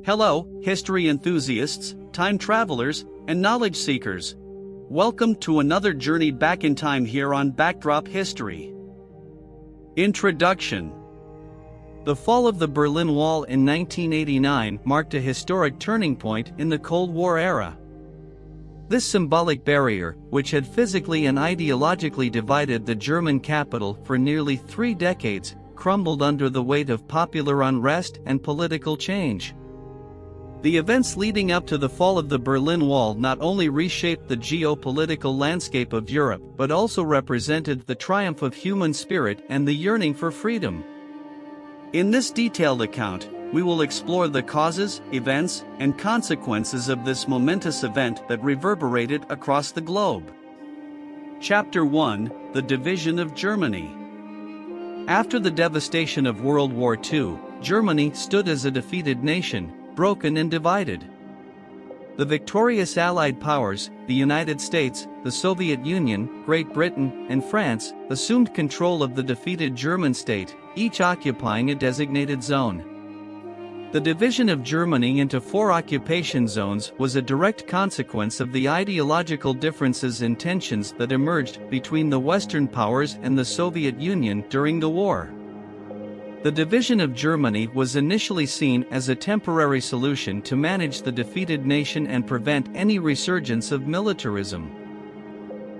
Hello, history enthusiasts, time travelers, and knowledge seekers. Welcome to another journey back in time here on Backdrop History. Introduction. The fall of the Berlin Wall in 1989 marked a historic turning point in the Cold War era. This symbolic barrier, which had physically and ideologically divided the German capital for nearly 3 decades, crumbled under the weight of popular unrest and political change. The events leading up to the fall of the Berlin Wall not only reshaped the geopolitical landscape of Europe but also represented the triumph of human spirit and the yearning for freedom. In this detailed account, we will explore the causes, events, and consequences of this momentous event that reverberated across the globe. Chapter 1: The Division of Germany. After the devastation of World War II, Germany stood as a defeated nation, broken and divided. The victorious Allied powers, the United States, the Soviet Union, Great Britain, and France, assumed control of the defeated German state, each occupying a designated zone. The division of Germany into 4 occupation zones was a direct consequence of the ideological differences and tensions that emerged between the Western powers and the Soviet Union during the war. The division of Germany was initially seen as a temporary solution to manage the defeated nation and prevent any resurgence of militarism.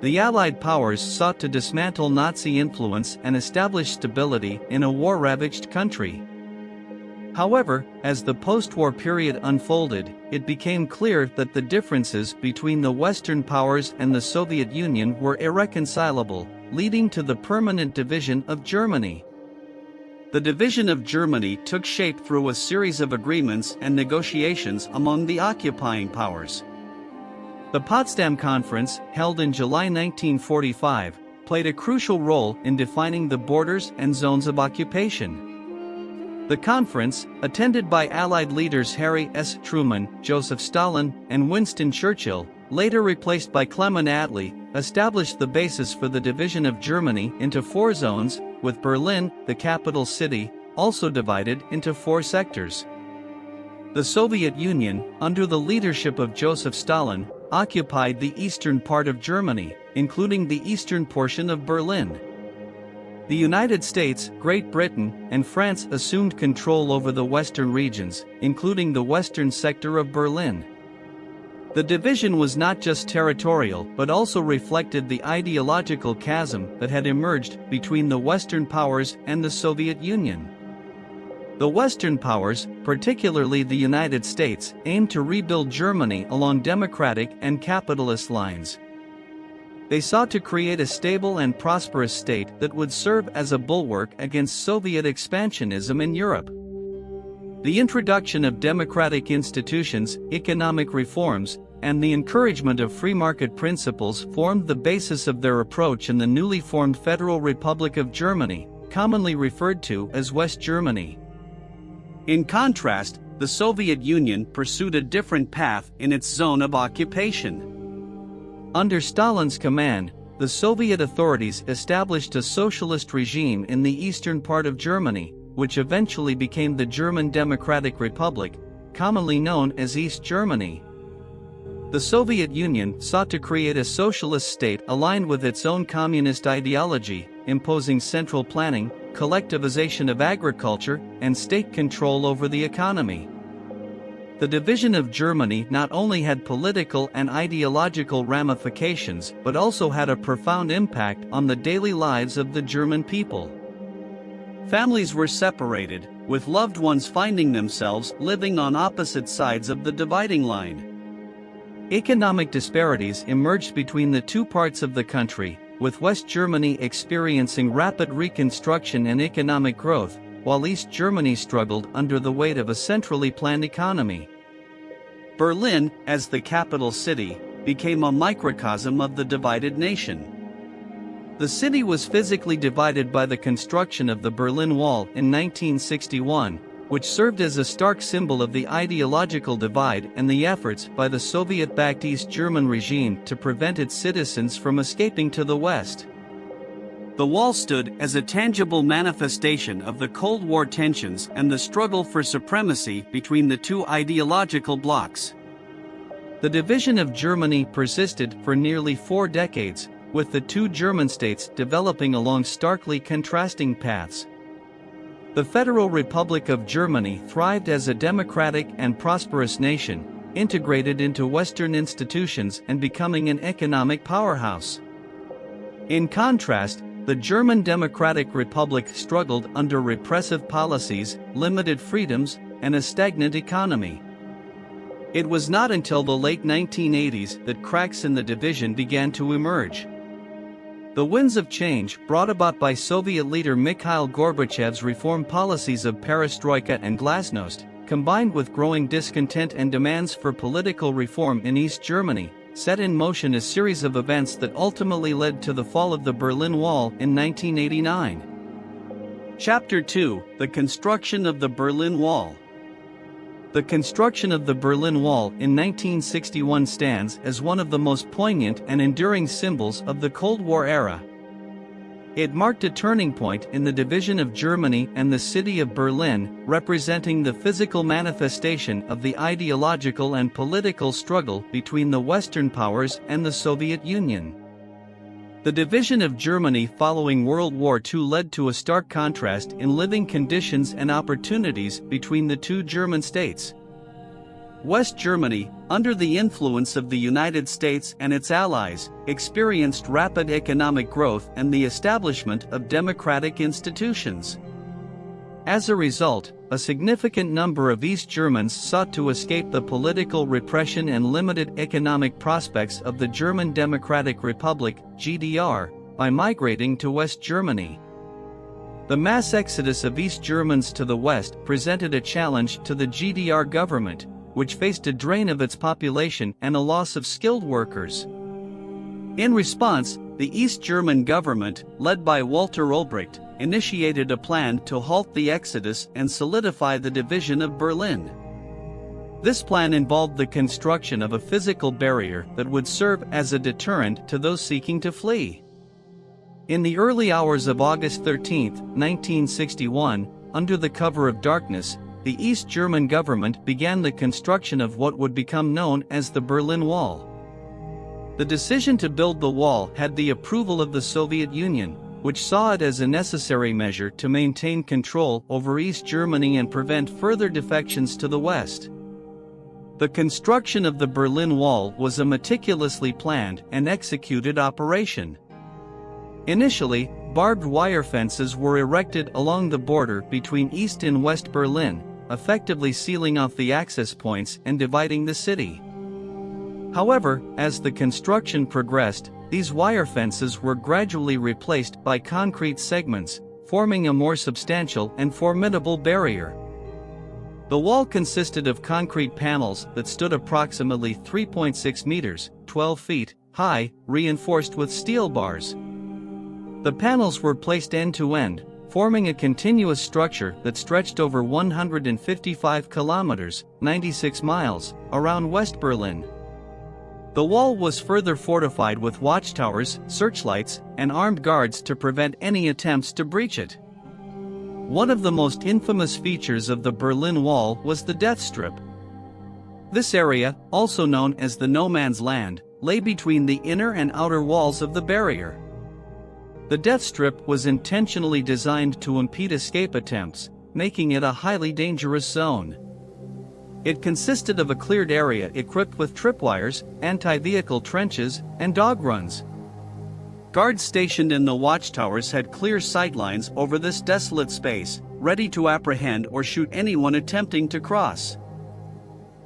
The Allied powers sought to dismantle Nazi influence and establish stability in a war-ravaged country. However, as the post-war period unfolded, it became clear that the differences between the Western powers and the Soviet Union were irreconcilable, leading to the permanent division of Germany. The division of Germany took shape through a series of agreements and negotiations among the occupying powers. The Potsdam Conference, held in July 1945, played a crucial role in defining the borders and zones of occupation. The conference, attended by Allied leaders Harry S. Truman, Joseph Stalin, and Winston Churchill, later replaced by Clement Attlee, established the basis for the division of Germany into 4 zones, with Berlin, the capital city, also divided into 4 sectors. The Soviet Union, under the leadership of Joseph Stalin, occupied the eastern part of Germany, including the eastern portion of Berlin. The United States, Great Britain, and France assumed control over the western regions, including the western sector of Berlin. The division was not just territorial but also reflected the ideological chasm that had emerged between the Western powers and the Soviet Union. The Western powers, particularly the United States, aimed to rebuild Germany along democratic and capitalist lines. They sought to create a stable and prosperous state that would serve as a bulwark against Soviet expansionism in Europe. The introduction of democratic institutions, economic reforms, and the encouragement of free market principles formed the basis of their approach in the newly formed Federal Republic of Germany, commonly referred to as West Germany. In contrast, the Soviet Union pursued a different path in its zone of occupation. Under Stalin's command, the Soviet authorities established a socialist regime in the eastern part of Germany, which eventually became the German Democratic Republic, commonly known as East Germany. The Soviet Union sought to create a socialist state aligned with its own communist ideology, imposing central planning, collectivization of agriculture, and state control over the economy. The division of Germany not only had political and ideological ramifications but also had a profound impact on the daily lives of the German people. Families were separated, with loved ones finding themselves living on opposite sides of the dividing line. Economic disparities emerged between the 2 parts of the country, with West Germany experiencing rapid reconstruction and economic growth, while East Germany struggled under the weight of a centrally planned economy. Berlin, as the capital city, became a microcosm of the divided nation. The city was physically divided by the construction of the Berlin Wall in 1961, which served as a stark symbol of the ideological divide and the efforts by the Soviet-backed East German regime to prevent its citizens from escaping to the West. The wall stood as a tangible manifestation of the Cold War tensions and the struggle for supremacy between the two ideological blocs. The division of Germany persisted for nearly 4 decades, with the two German states developing along starkly contrasting paths. The Federal Republic of Germany thrived as a democratic and prosperous nation, integrated into Western institutions and becoming an economic powerhouse. In contrast, the German Democratic Republic struggled under repressive policies, limited freedoms, and a stagnant economy. It was not until the late 1980s that cracks in the division began to emerge. The winds of change, brought about by Soviet leader Mikhail Gorbachev's reform policies of perestroika and glasnost, combined with growing discontent and demands for political reform in East Germany, set in motion a series of events that ultimately led to the fall of the Berlin Wall in 1989. Chapter 2: The Construction of the Berlin Wall. The construction of the Berlin Wall in 1961 stands as one of the most poignant and enduring symbols of the Cold War era. It marked a turning point in the division of Germany and the city of Berlin, representing the physical manifestation of the ideological and political struggle between the Western powers and the Soviet Union. The division of Germany following World War II led to a stark contrast in living conditions and opportunities between the two German states. West Germany, under the influence of the United States and its allies, experienced rapid economic growth and the establishment of democratic institutions. As a result, a significant number of East Germans sought to escape the political repression and limited economic prospects of the German Democratic Republic, GDR, by migrating to West Germany. The mass exodus of East Germans to the West presented a challenge to the GDR government, which faced a drain of its population and a loss of skilled workers. In response, the East German government, led by Walter Ulbricht, initiated a plan to halt the exodus and solidify the division of Berlin. This plan involved the construction of a physical barrier that would serve as a deterrent to those seeking to flee. In the early hours of August 13, 1961, under the cover of darkness, the East German government began the construction of what would become known as the Berlin Wall. The decision to build the wall had the approval of the Soviet Union, which saw it as a necessary measure to maintain control over East Germany and prevent further defections to the West. The construction of the Berlin Wall was a meticulously planned and executed operation. Initially, barbed wire fences were erected along the border between East and West Berlin, effectively sealing off the access points and dividing the city. However, as the construction progressed, these wire fences were gradually replaced by concrete segments, forming a more substantial and formidable barrier. The wall consisted of concrete panels that stood approximately 3.6 meters, 12 feet, high, reinforced with steel bars. The panels were placed end to end, forming a continuous structure that stretched over 155 kilometers, 96 miles, around West Berlin. The wall was further fortified with watchtowers, searchlights, and armed guards to prevent any attempts to breach it. One of the most infamous features of the Berlin Wall was the death strip. This area, also known as the no man's land, lay between the inner and outer walls of the barrier. The death strip was intentionally designed to impede escape attempts, making it a highly dangerous zone. It consisted of a cleared area equipped with tripwires, anti-vehicle trenches, and dog runs. Guards stationed in the watchtowers had clear sightlines over this desolate space, ready to apprehend or shoot anyone attempting to cross.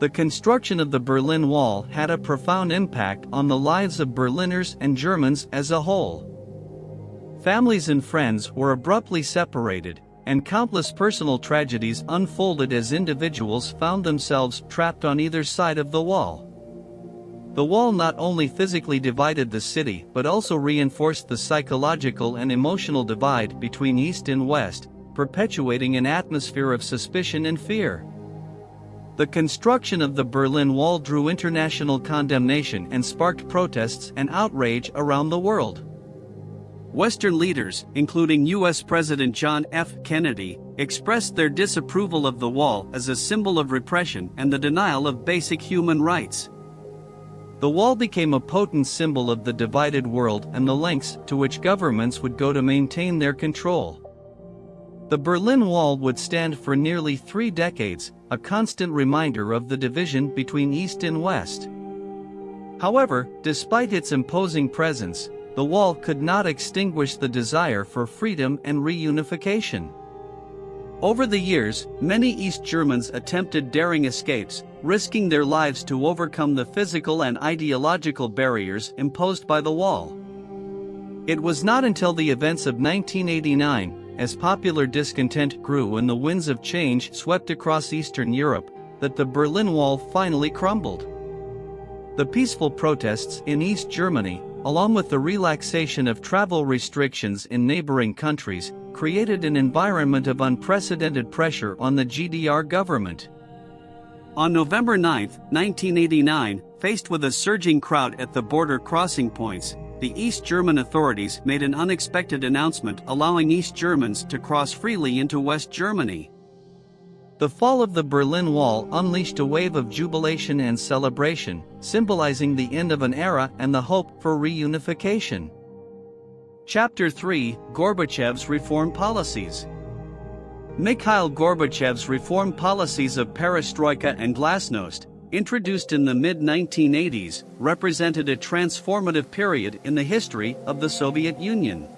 The construction of the Berlin Wall had a profound impact on the lives of Berliners and Germans as a whole. Families and friends were abruptly separated, and countless personal tragedies unfolded as individuals found themselves trapped on either side of the wall. The wall not only physically divided the city but also reinforced the psychological and emotional divide between East and West, perpetuating an atmosphere of suspicion and fear. The construction of the Berlin Wall drew international condemnation and sparked protests and outrage around the world. Western leaders, including U.S. President John F. Kennedy, expressed their disapproval of the wall as a symbol of repression and the denial of basic human rights. The wall became a potent symbol of the divided world and the lengths to which governments would go to maintain their control. The Berlin Wall would stand for nearly 3 decades, a constant reminder of the division between East and West. However, despite its imposing presence, the wall could not extinguish the desire for freedom and reunification. Over the years, many East Germans attempted daring escapes, risking their lives to overcome the physical and ideological barriers imposed by the wall. It was not until the events of 1989, as popular discontent grew and the winds of change swept across Eastern Europe, that the Berlin Wall finally crumbled. The peaceful protests in East Germany, along with the relaxation of travel restrictions in neighboring countries, created an environment of unprecedented pressure on the GDR government. On November 9, 1989, faced with a surging crowd at the border crossing points, the East German authorities made an unexpected announcement allowing East Germans to cross freely into West Germany. The fall of the Berlin Wall unleashed a wave of jubilation and celebration, symbolizing the end of an era and the hope for reunification. Chapter 3: Gorbachev's Reform Policies. Mikhail Gorbachev's reform policies of perestroika and glasnost, introduced in the mid-1980s, represented a transformative period in the history of the Soviet Union.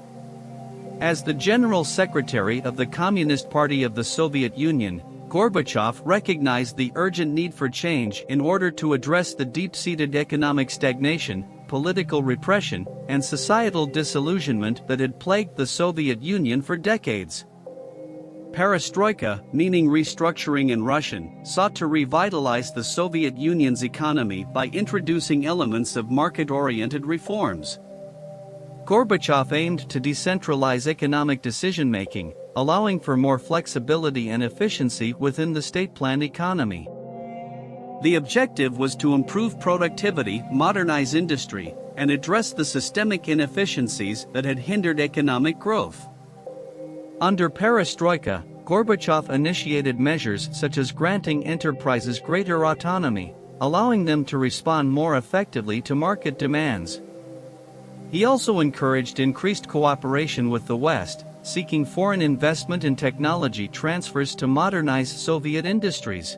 As the General Secretary of the Communist Party of the Soviet Union, Gorbachev recognized the urgent need for change in order to address the deep-seated economic stagnation, political repression, and societal disillusionment that had plagued the Soviet Union for decades. Perestroika, meaning restructuring in Russian, sought to revitalize the Soviet Union's economy by introducing elements of market-oriented reforms. Gorbachev aimed to decentralize economic decision-making, allowing for more flexibility and efficiency within the state-planned economy. The objective was to improve productivity, modernize industry, and address the systemic inefficiencies that had hindered economic growth. Under perestroika, Gorbachev initiated measures such as granting enterprises greater autonomy, allowing them to respond more effectively to market demands. He also encouraged increased cooperation with the West, seeking foreign investment and technology transfers to modernize Soviet industries.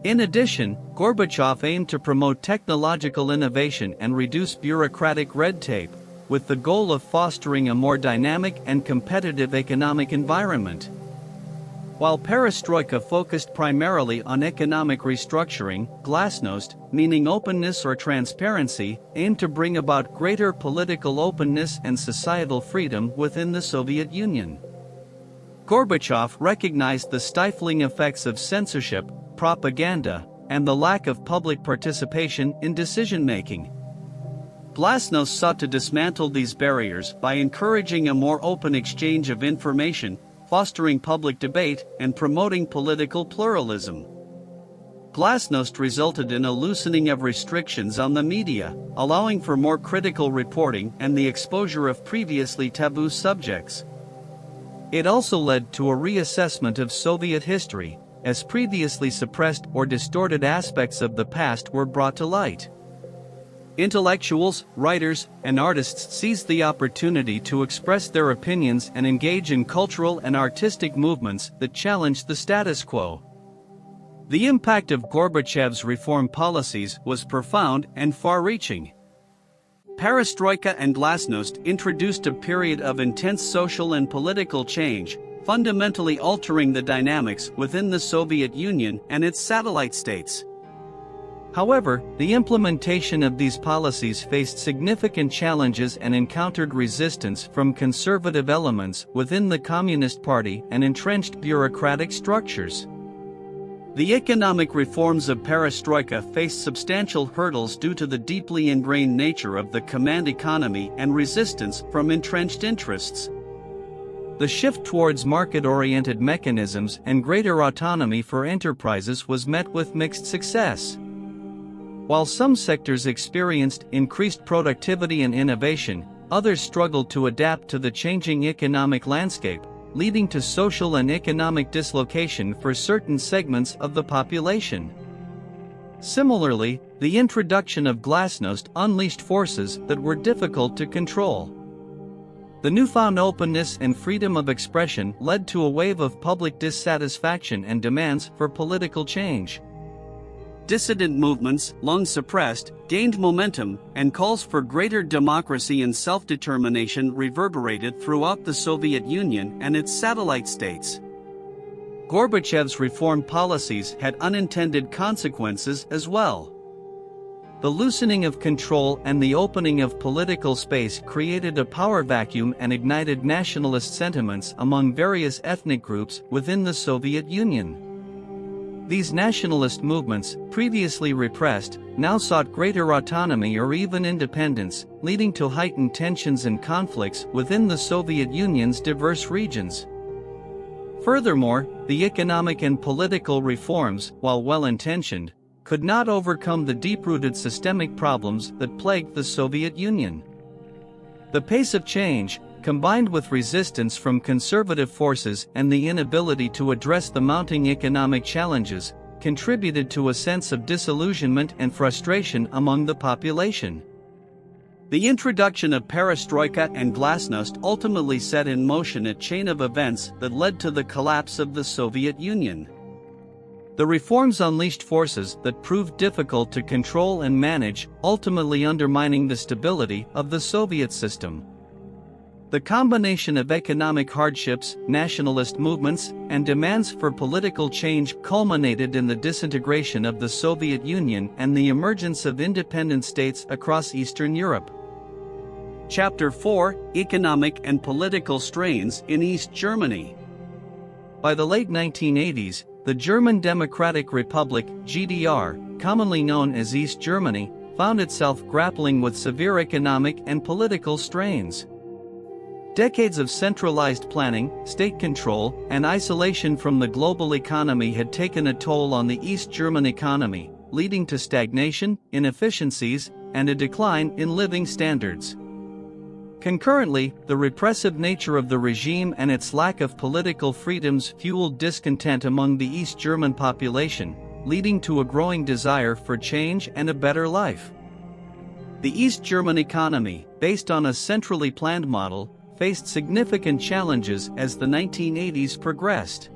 In addition, Gorbachev aimed to promote technological innovation and reduce bureaucratic red tape, with the goal of fostering a more dynamic and competitive economic environment. While perestroika focused primarily on economic restructuring, glasnost, meaning openness or transparency, aimed to bring about greater political openness and societal freedom within the Soviet Union. Gorbachev recognized the stifling effects of censorship, propaganda, and the lack of public participation in decision-making. Glasnost sought to dismantle these barriers by encouraging a more open exchange of information, fostering public debate, and promoting political pluralism. Glasnost resulted in a loosening of restrictions on the media, allowing for more critical reporting and the exposure of previously taboo subjects. It also led to a reassessment of Soviet history, as previously suppressed or distorted aspects of the past were brought to light. Intellectuals, writers, and artists seized the opportunity to express their opinions and engage in cultural and artistic movements that challenged the status quo. The impact of Gorbachev's reform policies was profound and far-reaching. Perestroika and glasnost introduced a period of intense social and political change, fundamentally altering the dynamics within the Soviet Union and its satellite states. However, the implementation of these policies faced significant challenges and encountered resistance from conservative elements within the Communist Party and entrenched bureaucratic structures. The economic reforms of perestroika faced substantial hurdles due to the deeply ingrained nature of the command economy and resistance from entrenched interests. The shift towards market-oriented mechanisms and greater autonomy for enterprises was met with mixed success. While some sectors experienced increased productivity and innovation, others struggled to adapt to the changing economic landscape, leading to social and economic dislocation for certain segments of the population. Similarly, the introduction of glasnost unleashed forces that were difficult to control. The newfound openness and freedom of expression led to a wave of public dissatisfaction and demands for political change. Dissident movements, long suppressed, gained momentum, and calls for greater democracy and self-determination reverberated throughout the Soviet Union and its satellite states. Gorbachev's reform policies had unintended consequences as well. The loosening of control and the opening of political space created a power vacuum and ignited nationalist sentiments among various ethnic groups within the Soviet Union. These nationalist movements, previously repressed, now sought greater autonomy or even independence, leading to heightened tensions and conflicts within the Soviet Union's diverse regions. Furthermore, the economic and political reforms, while well-intentioned, could not overcome the deep-rooted systemic problems that plagued the Soviet Union. The pace of change, combined with resistance from conservative forces and the inability to address the mounting economic challenges, contributed to a sense of disillusionment and frustration among the population. The introduction of perestroika and glasnost ultimately set in motion a chain of events that led to the collapse of the Soviet Union. The reforms unleashed forces that proved difficult to control and manage, ultimately undermining the stability of the Soviet system. The combination of economic hardships, nationalist movements, and demands for political change culminated in the disintegration of the Soviet Union and the emergence of independent states across Eastern Europe. Chapter 4: Economic and Political Strains in East Germany. By the late 1980s, the German Democratic Republic, GDR, commonly known as East Germany, found itself grappling with severe economic and political strains. Decades of centralized planning, state control, and isolation from the global economy had taken a toll on the East German economy, leading to stagnation, inefficiencies, and a decline in living standards. Concurrently, the repressive nature of the regime and its lack of political freedoms fueled discontent among the East German population, leading to a growing desire for change and a better life. The East German economy, based on a centrally planned model, faced significant challenges as the 1980s progressed.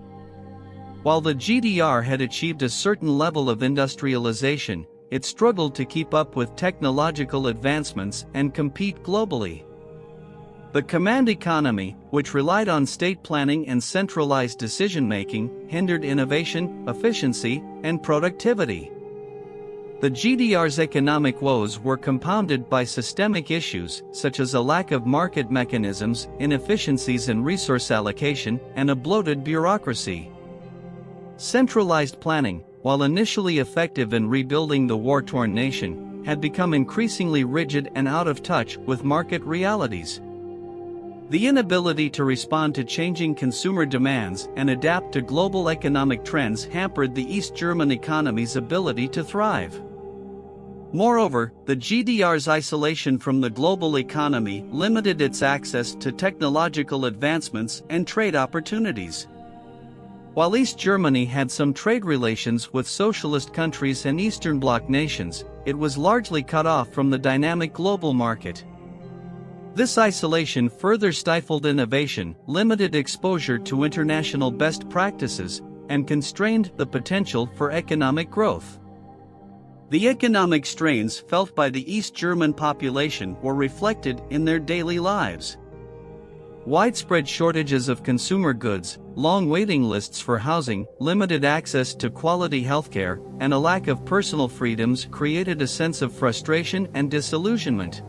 While the GDR had achieved a certain level of industrialization, it struggled to keep up with technological advancements and compete globally. The command economy, which relied on state planning and centralized decision-making, hindered innovation, efficiency, and productivity. The GDR's economic woes were compounded by systemic issues such as a lack of market mechanisms, inefficiencies in resource allocation, and a bloated bureaucracy. Centralized planning, while initially effective in rebuilding the war-torn nation, had become increasingly rigid and out of touch with market realities. The inability to respond to changing consumer demands and adapt to global economic trends hampered the East German economy's ability to thrive. Moreover, the GDR's isolation from the global economy limited its access to technological advancements and trade opportunities. While East Germany had some trade relations with socialist countries and Eastern Bloc nations, it was largely cut off from the dynamic global market. This isolation further stifled innovation, limited exposure to international best practices, and constrained the potential for economic growth. The economic strains felt by the East German population were reflected in their daily lives. Widespread shortages of consumer goods, long waiting lists for housing, limited access to quality healthcare, and a lack of personal freedoms created a sense of frustration and disillusionment.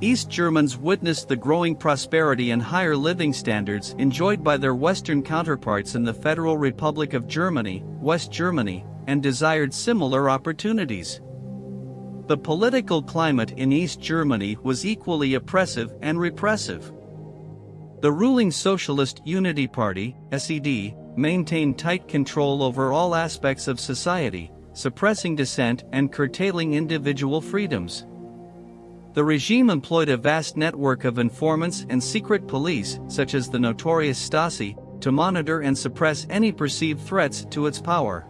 East Germans witnessed the growing prosperity and higher living standards enjoyed by their Western counterparts in the Federal Republic of Germany, West Germany, and desired similar opportunities. The political climate in East Germany was equally oppressive and repressive. The ruling Socialist Unity Party, SED, maintained tight control over all aspects of society, suppressing dissent and curtailing individual freedoms. The regime employed a vast network of informants and secret police, such as the notorious Stasi, to monitor and suppress any perceived threats to its power.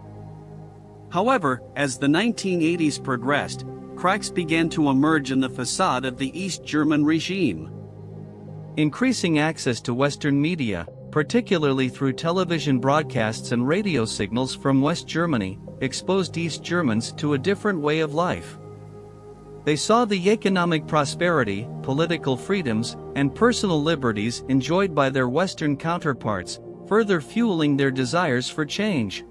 However, as the 1980s progressed, cracks began to emerge in the facade of the East German regime. Increasing access to Western media, particularly through television broadcasts and radio signals from West Germany, exposed East Germans to a different way of life. They saw the economic prosperity, political freedoms, and personal liberties enjoyed by their Western counterparts, further fueling their desires for change.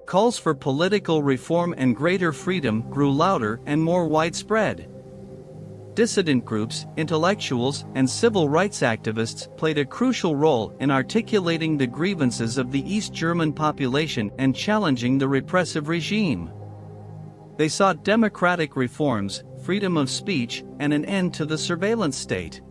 Calls for political reform and greater freedom grew louder and more widespread. Dissident groups, intellectuals, and civil rights activists played a crucial role in articulating the grievances of the East German population and challenging the repressive regime. They sought democratic reforms, freedom of speech, and an end to the surveillance state.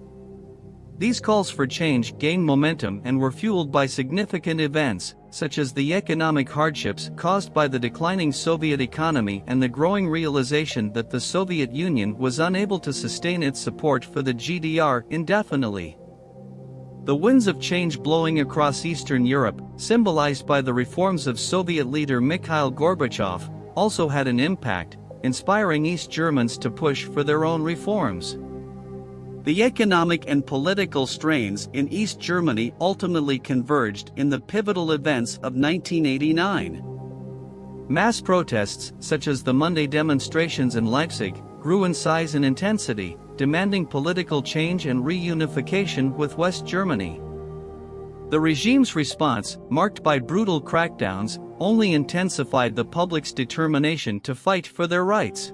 These calls for change gained momentum and were fueled by significant events, such as the economic hardships caused by the declining Soviet economy and the growing realization that the Soviet Union was unable to sustain its support for the GDR indefinitely. The winds of change blowing across Eastern Europe, symbolized by the reforms of Soviet leader Mikhail Gorbachev, also had an impact, inspiring East Germans to push for their own reforms. The economic and political strains in East Germany ultimately converged in the pivotal events of 1989. Mass protests, such as the Monday demonstrations in Leipzig, grew in size and intensity, demanding political change and reunification with West Germany. The regime's response, marked by brutal crackdowns, only intensified the public's determination to fight for their rights.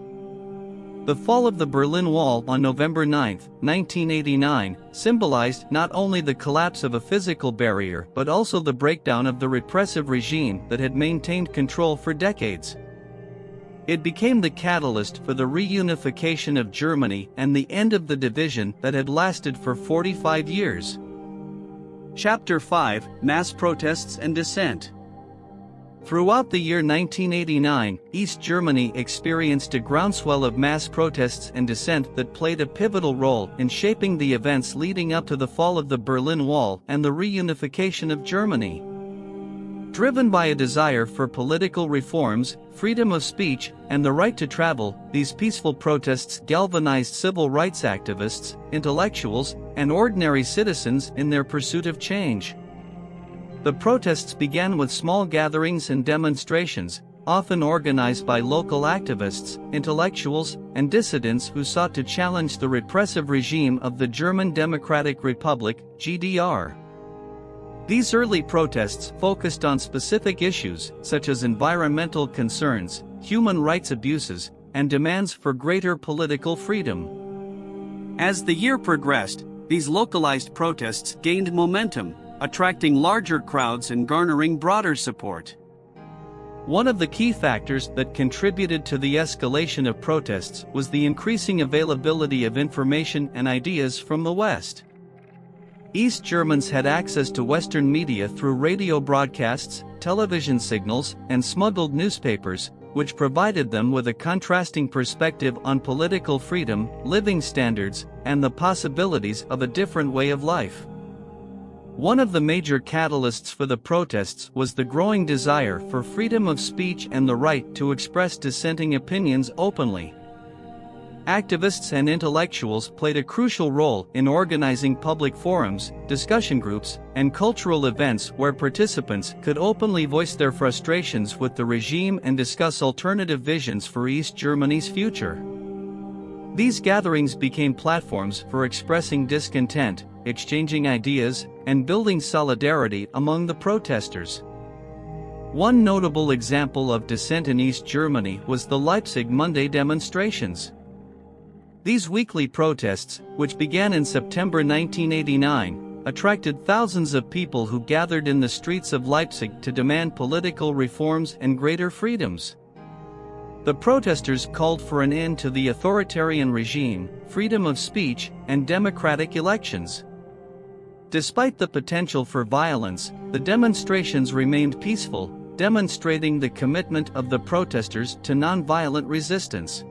The fall of the Berlin Wall on November 9, 1989, symbolized not only the collapse of a physical barrier but also the breakdown of the repressive regime that had maintained control for decades. It became the catalyst for the reunification of Germany and the end of the division that had lasted for 45 years. Chapter 5: Mass Protests and Dissent. Throughout the year 1989, East Germany experienced a groundswell of mass protests and dissent that played a pivotal role in shaping the events leading up to the fall of the Berlin Wall and the reunification of Germany. Driven by a desire for political reforms, freedom of speech, and the right to travel, these peaceful protests galvanized civil rights activists, intellectuals, and ordinary citizens in their pursuit of change. The protests began with small gatherings and demonstrations, often organized by local activists, intellectuals, and dissidents who sought to challenge the repressive regime of the German Democratic Republic, GDR. These early protests focused on specific issues, such as environmental concerns, human rights abuses, and demands for greater political freedom. As the year progressed, these localized protests gained momentum, attracting larger crowds and garnering broader support. One of the key factors that contributed to the escalation of protests was the increasing availability of information and ideas from the West. East Germans had access to Western media through radio broadcasts, television signals, and smuggled newspapers, which provided them with a contrasting perspective on political freedom, living standards, and the possibilities of a different way of life. One of the major catalysts for the protests was the growing desire for freedom of speech and the right to express dissenting opinions openly. Activists and intellectuals played a crucial role in organizing public forums, discussion groups, and cultural events where participants could openly voice their frustrations with the regime and discuss alternative visions for East Germany's future. These gatherings became platforms for expressing discontent, exchanging ideas, and building solidarity among the protesters. One notable example of dissent in East Germany was the Leipzig Monday demonstrations. These weekly protests, which began in September 1989, attracted thousands of people who gathered in the streets of Leipzig to demand political reforms and greater freedoms. The protesters called for an end to the authoritarian regime, freedom of speech, and democratic elections. Despite the potential for violence, the demonstrations remained peaceful, demonstrating the commitment of the protesters to nonviolent resistance.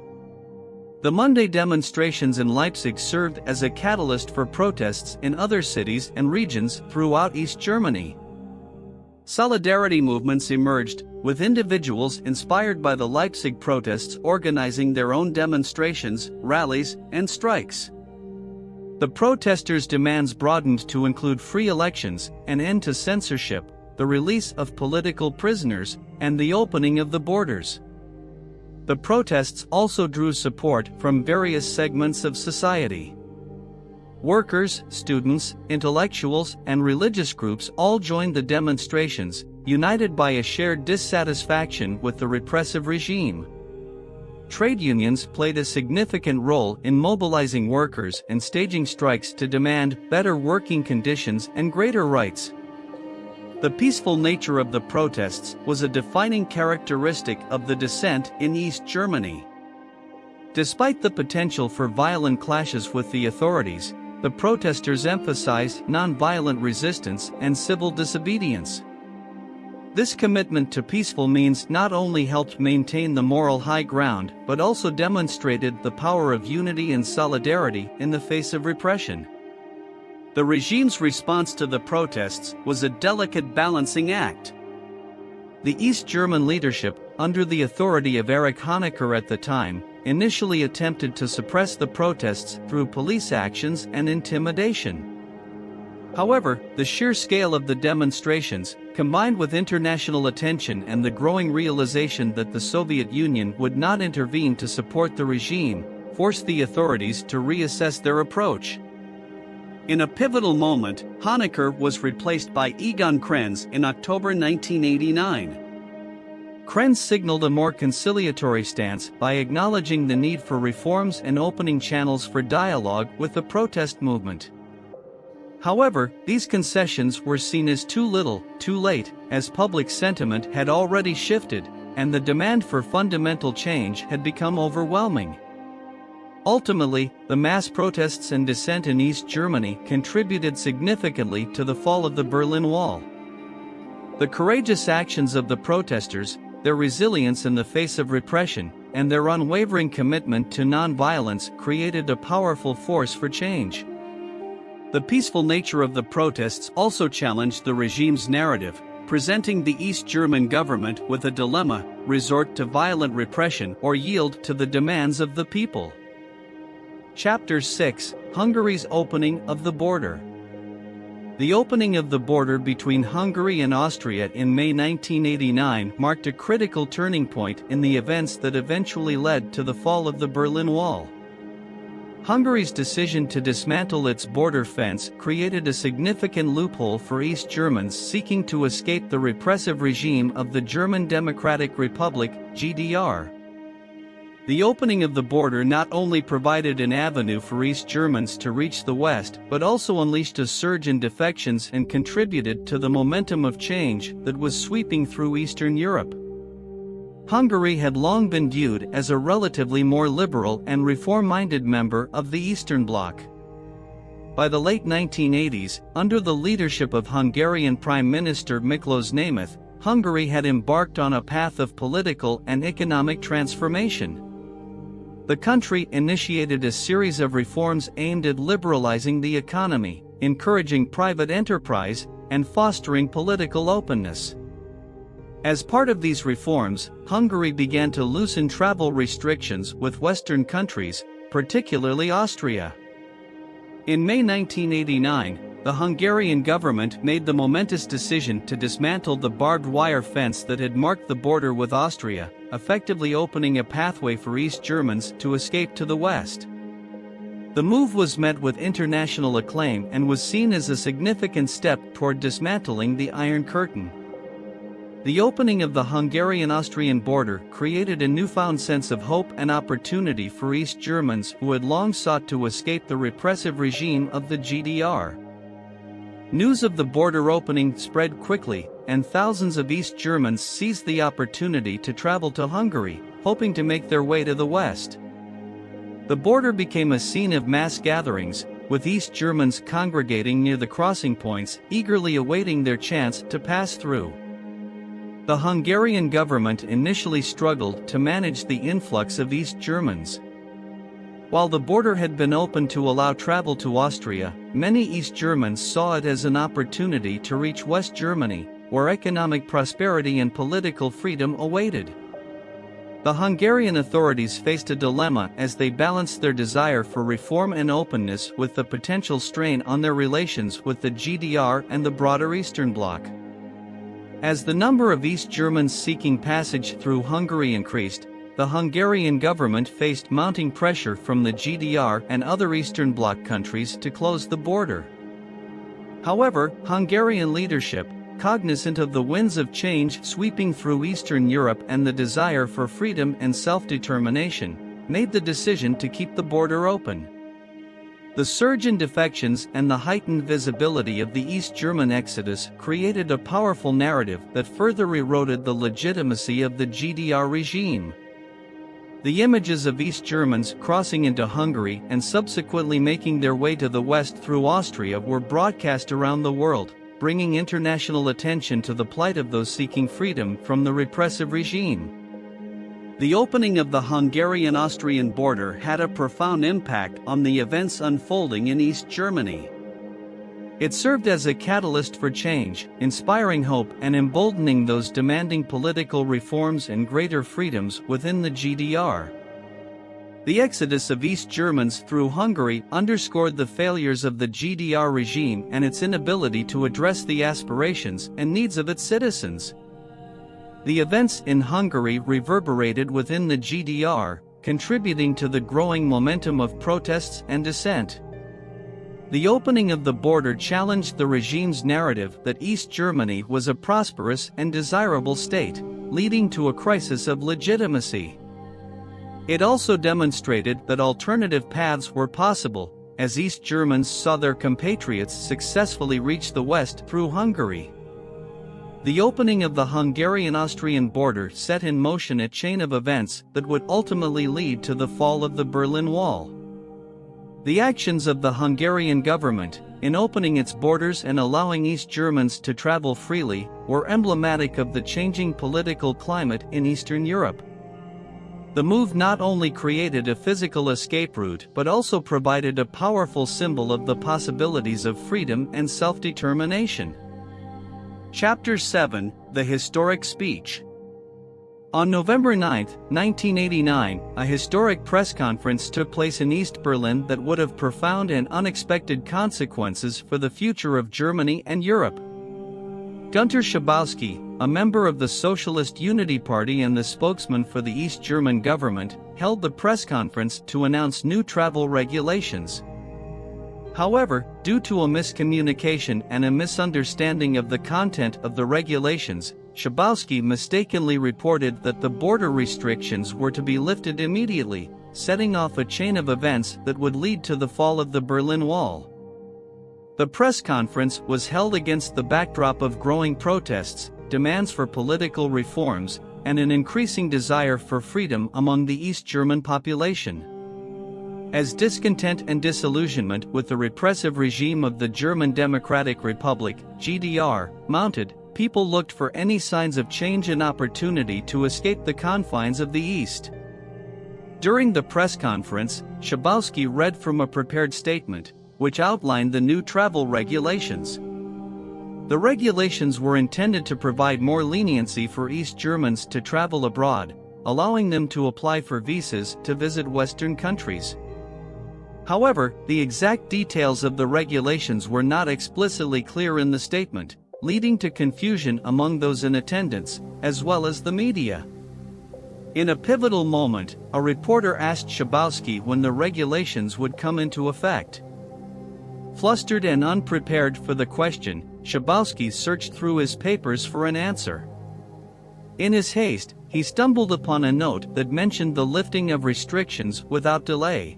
The Monday demonstrations in Leipzig served as a catalyst for protests in other cities and regions throughout East Germany. Solidarity movements emerged, with individuals inspired by the Leipzig protests organizing their own demonstrations, rallies, and strikes. The protesters' demands broadened to include free elections, an end to censorship, the release of political prisoners, and the opening of the borders. The protests also drew support from various segments of society. Workers, students, intellectuals, and religious groups all joined the demonstrations, united by a shared dissatisfaction with the repressive regime. Trade unions played a significant role in mobilizing workers and staging strikes to demand better working conditions and greater rights. The peaceful nature of the protests was a defining characteristic of the dissent in East Germany. Despite the potential for violent clashes with the authorities, the protesters emphasized nonviolent resistance and civil disobedience. This commitment to peaceful means not only helped maintain the moral high ground but also demonstrated the power of unity and solidarity in the face of repression. The regime's response to the protests was a delicate balancing act. The East German leadership, under the authority of Erich Honecker at the time, initially attempted to suppress the protests through police actions and intimidation. However, the sheer scale of the demonstrations, combined with international attention and the growing realization that the Soviet Union would not intervene to support the regime, forced the authorities to reassess their approach. In a pivotal moment, Honecker was replaced by Egon Krenz in October 1989. Krenz signaled a more conciliatory stance by acknowledging the need for reforms and opening channels for dialogue with the protest movement. However, these concessions were seen as too little, too late, as public sentiment had already shifted, and the demand for fundamental change had become overwhelming. Ultimately, the mass protests and dissent in East Germany contributed significantly to the fall of the Berlin Wall. The courageous actions of the protesters, their resilience in the face of repression, and their unwavering commitment to nonviolence created a powerful force for change. The peaceful nature of the protests also challenged the regime's narrative, presenting the East German government with a dilemma: resort to violent repression or yield to the demands of the people. Chapter 6: Hungary's opening of the border. The opening of the border between Hungary and Austria in May 1989 marked a critical turning point in the events that eventually led to the fall of the Berlin Wall. Hungary's decision to dismantle its border fence created a significant loophole for East Germans seeking to escape the repressive regime of the German Democratic Republic, GDR. The opening of the border not only provided an avenue for East Germans to reach the West but also unleashed a surge in defections and contributed to the momentum of change that was sweeping through Eastern Europe. Hungary had long been viewed as a relatively more liberal and reform-minded member of the Eastern Bloc. By the late 1980s, under the leadership of Hungarian Prime Minister Miklós Németh, Hungary had embarked on a path of political and economic transformation. The country initiated a series of reforms aimed at liberalizing the economy, encouraging private enterprise, and fostering political openness. As part of these reforms, Hungary began to loosen travel restrictions with Western countries, particularly Austria. In May 1989, the Hungarian government made the momentous decision to dismantle the barbed wire fence that had marked the border with Austria, effectively opening a pathway for East Germans to escape to the West. The move was met with international acclaim and was seen as a significant step toward dismantling the Iron Curtain. The opening of the Hungarian-Austrian border created a newfound sense of hope and opportunity for East Germans who had long sought to escape the repressive regime of the GDR. News of the border opening spread quickly, and thousands of East Germans seized the opportunity to travel to Hungary, hoping to make their way to the West. The border became a scene of mass gatherings, with East Germans congregating near the crossing points, eagerly awaiting their chance to pass through. The Hungarian government initially struggled to manage the influx of East Germans. While the border had been open to allow travel to Austria, many East Germans saw it as an opportunity to reach West Germany, where economic prosperity and political freedom awaited. The Hungarian authorities faced a dilemma as they balanced their desire for reform and openness with the potential strain on their relations with the GDR and the broader Eastern Bloc. As the number of East Germans seeking passage through Hungary increased, the Hungarian government faced mounting pressure from the GDR and other Eastern Bloc countries to close the border. However, Hungarian leadership, cognizant of the winds of change sweeping through Eastern Europe and the desire for freedom and self-determination, made the decision to keep the border open. The surge in defections and the heightened visibility of the East German exodus created a powerful narrative that further eroded the legitimacy of the GDR regime. The images of East Germans crossing into Hungary and subsequently making their way to the west through Austria were broadcast around the world, bringing international attention to the plight of those seeking freedom from the repressive regime. The opening of the Hungarian-Austrian border had a profound impact on the events unfolding in East Germany. It served as a catalyst for change, inspiring hope and emboldening those demanding political reforms and greater freedoms within the GDR. The exodus of East Germans through Hungary underscored the failures of the GDR regime and its inability to address the aspirations and needs of its citizens. The events in Hungary reverberated within the GDR, contributing to the growing momentum of protests and dissent. The opening of the border challenged the regime's narrative that East Germany was a prosperous and desirable state, leading to a crisis of legitimacy. It also demonstrated that alternative paths were possible, as East Germans saw their compatriots successfully reach the West through Hungary. The opening of the Hungarian-Austrian border set in motion a chain of events that would ultimately lead to the fall of the Berlin Wall. The actions of the Hungarian government, in opening its borders and allowing East Germans to travel freely, were emblematic of the changing political climate in Eastern Europe. The move not only created a physical escape route but also provided a powerful symbol of the possibilities of freedom and self-determination. Chapter 7: The Historic Speech. On November 9, 1989, a historic press conference took place in East Berlin that would have profound and unexpected consequences for the future of Germany and Europe. Günter Schabowski, a member of the Socialist Unity Party and the spokesman for the East German government, held the press conference to announce new travel regulations. However, due to a miscommunication and a misunderstanding of the content of the regulations, Schabowski mistakenly reported that the border restrictions were to be lifted immediately, setting off a chain of events that would lead to the fall of the Berlin Wall. The press conference was held against the backdrop of growing protests, demands for political reforms, and an increasing desire for freedom among the East German population. As discontent and disillusionment with the repressive regime of the German Democratic Republic, GDR, mounted, people looked for any signs of change and opportunity to escape the confines of the East. During the press conference, Schabowski read from a prepared statement, which outlined the new travel regulations. The regulations were intended to provide more leniency for East Germans to travel abroad, allowing them to apply for visas to visit Western countries. However, the exact details of the regulations were not explicitly clear in the statement, leading to confusion among those in attendance, as well as the media. In a pivotal moment, a reporter asked Schabowski when the regulations would come into effect. Flustered and unprepared for the question, Schabowski searched through his papers for an answer. In his haste, he stumbled upon a note that mentioned the lifting of restrictions without delay.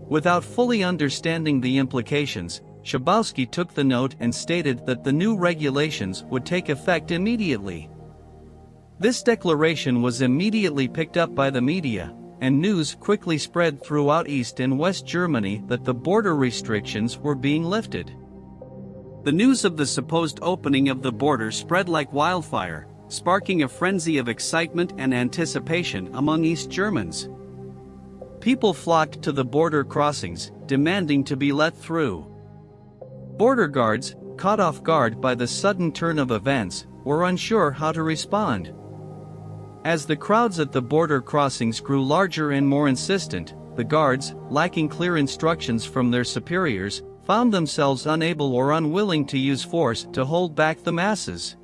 Without fully understanding the implications, Schabowski took the note and stated that the new regulations would take effect immediately. This declaration was immediately picked up by the media, and news quickly spread throughout East and West Germany that the border restrictions were being lifted. The news of the supposed opening of the border spread like wildfire, sparking a frenzy of excitement and anticipation among East Germans. People flocked to the border crossings, demanding to be let through. Border guards, caught off guard by the sudden turn of events, were unsure how to respond. As the crowds at the border crossings grew larger and more insistent, the guards, lacking clear instructions from their superiors, found themselves unable or unwilling to use force to hold back the masses.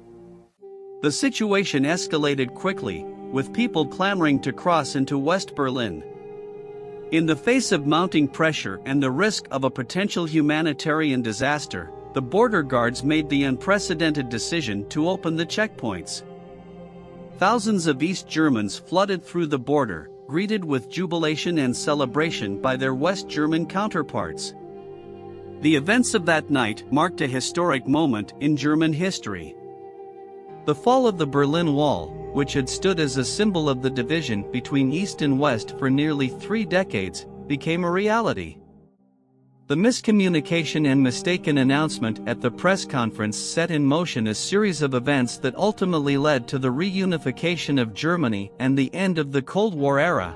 The situation escalated quickly, with people clamoring to cross into West Berlin. In the face of mounting pressure and the risk of a potential humanitarian disaster, the border guards made the unprecedented decision to open the checkpoints. Thousands of East Germans flooded through the border, greeted with jubilation and celebration by their West German counterparts. The events of that night marked a historic moment in German history. The fall of the Berlin Wall, which had stood as a symbol of the division between East and West for nearly 3 decades, became a reality. The miscommunication and mistaken announcement at the press conference set in motion a series of events that ultimately led to the reunification of Germany and the end of the Cold War era.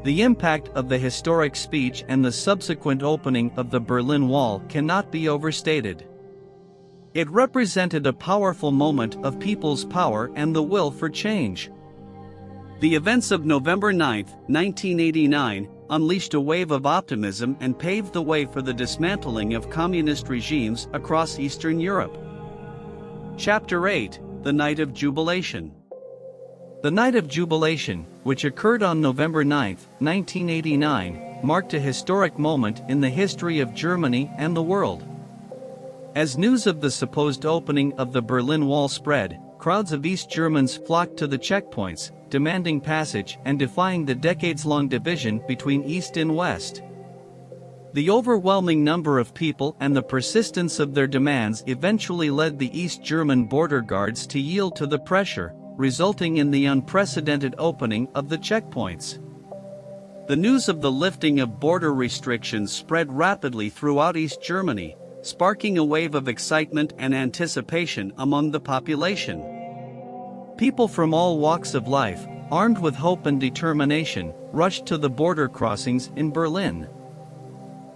The impact of the historic speech and the subsequent opening of the Berlin Wall cannot be overstated. It represented a powerful moment of people's power and the will for change. The events of November 9, 1989, unleashed a wave of optimism and paved the way for the dismantling of communist regimes across Eastern Europe. Chapter 8: The Night of Jubilation. The Night of Jubilation, which occurred on November 9, 1989, marked a historic moment in the history of Germany and the world. As news of the supposed opening of the Berlin Wall spread, crowds of East Germans flocked to the checkpoints, demanding passage and defying the decades-long division between East and West. The overwhelming number of people and the persistence of their demands eventually led the East German border guards to yield to the pressure, resulting in the unprecedented opening of the checkpoints. The news of the lifting of border restrictions spread rapidly throughout East Germany, sparking a wave of excitement and anticipation among the population. People from all walks of life, armed with hope and determination, rushed to the border crossings in Berlin.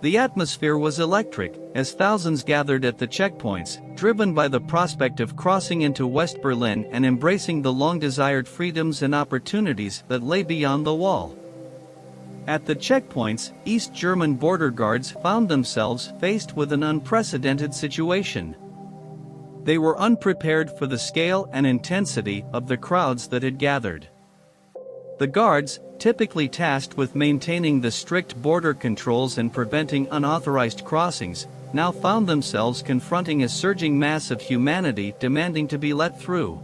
The atmosphere was electric, as thousands gathered at the checkpoints, driven by the prospect of crossing into West Berlin and embracing the long-desired freedoms and opportunities that lay beyond the wall. At the checkpoints, East German border guards found themselves faced with an unprecedented situation. They were unprepared for the scale and intensity of the crowds that had gathered. The guards, typically tasked with maintaining the strict border controls and preventing unauthorized crossings, now found themselves confronting a surging mass of humanity demanding to be let through.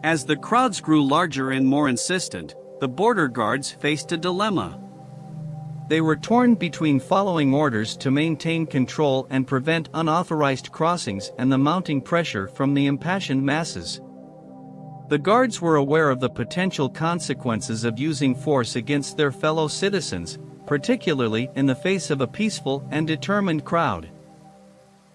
As the crowds grew larger and more insistent, the border guards faced a dilemma. They were torn between following orders to maintain control and prevent unauthorized crossings and the mounting pressure from the impassioned masses. The guards were aware of the potential consequences of using force against their fellow citizens, particularly in the face of a peaceful and determined crowd.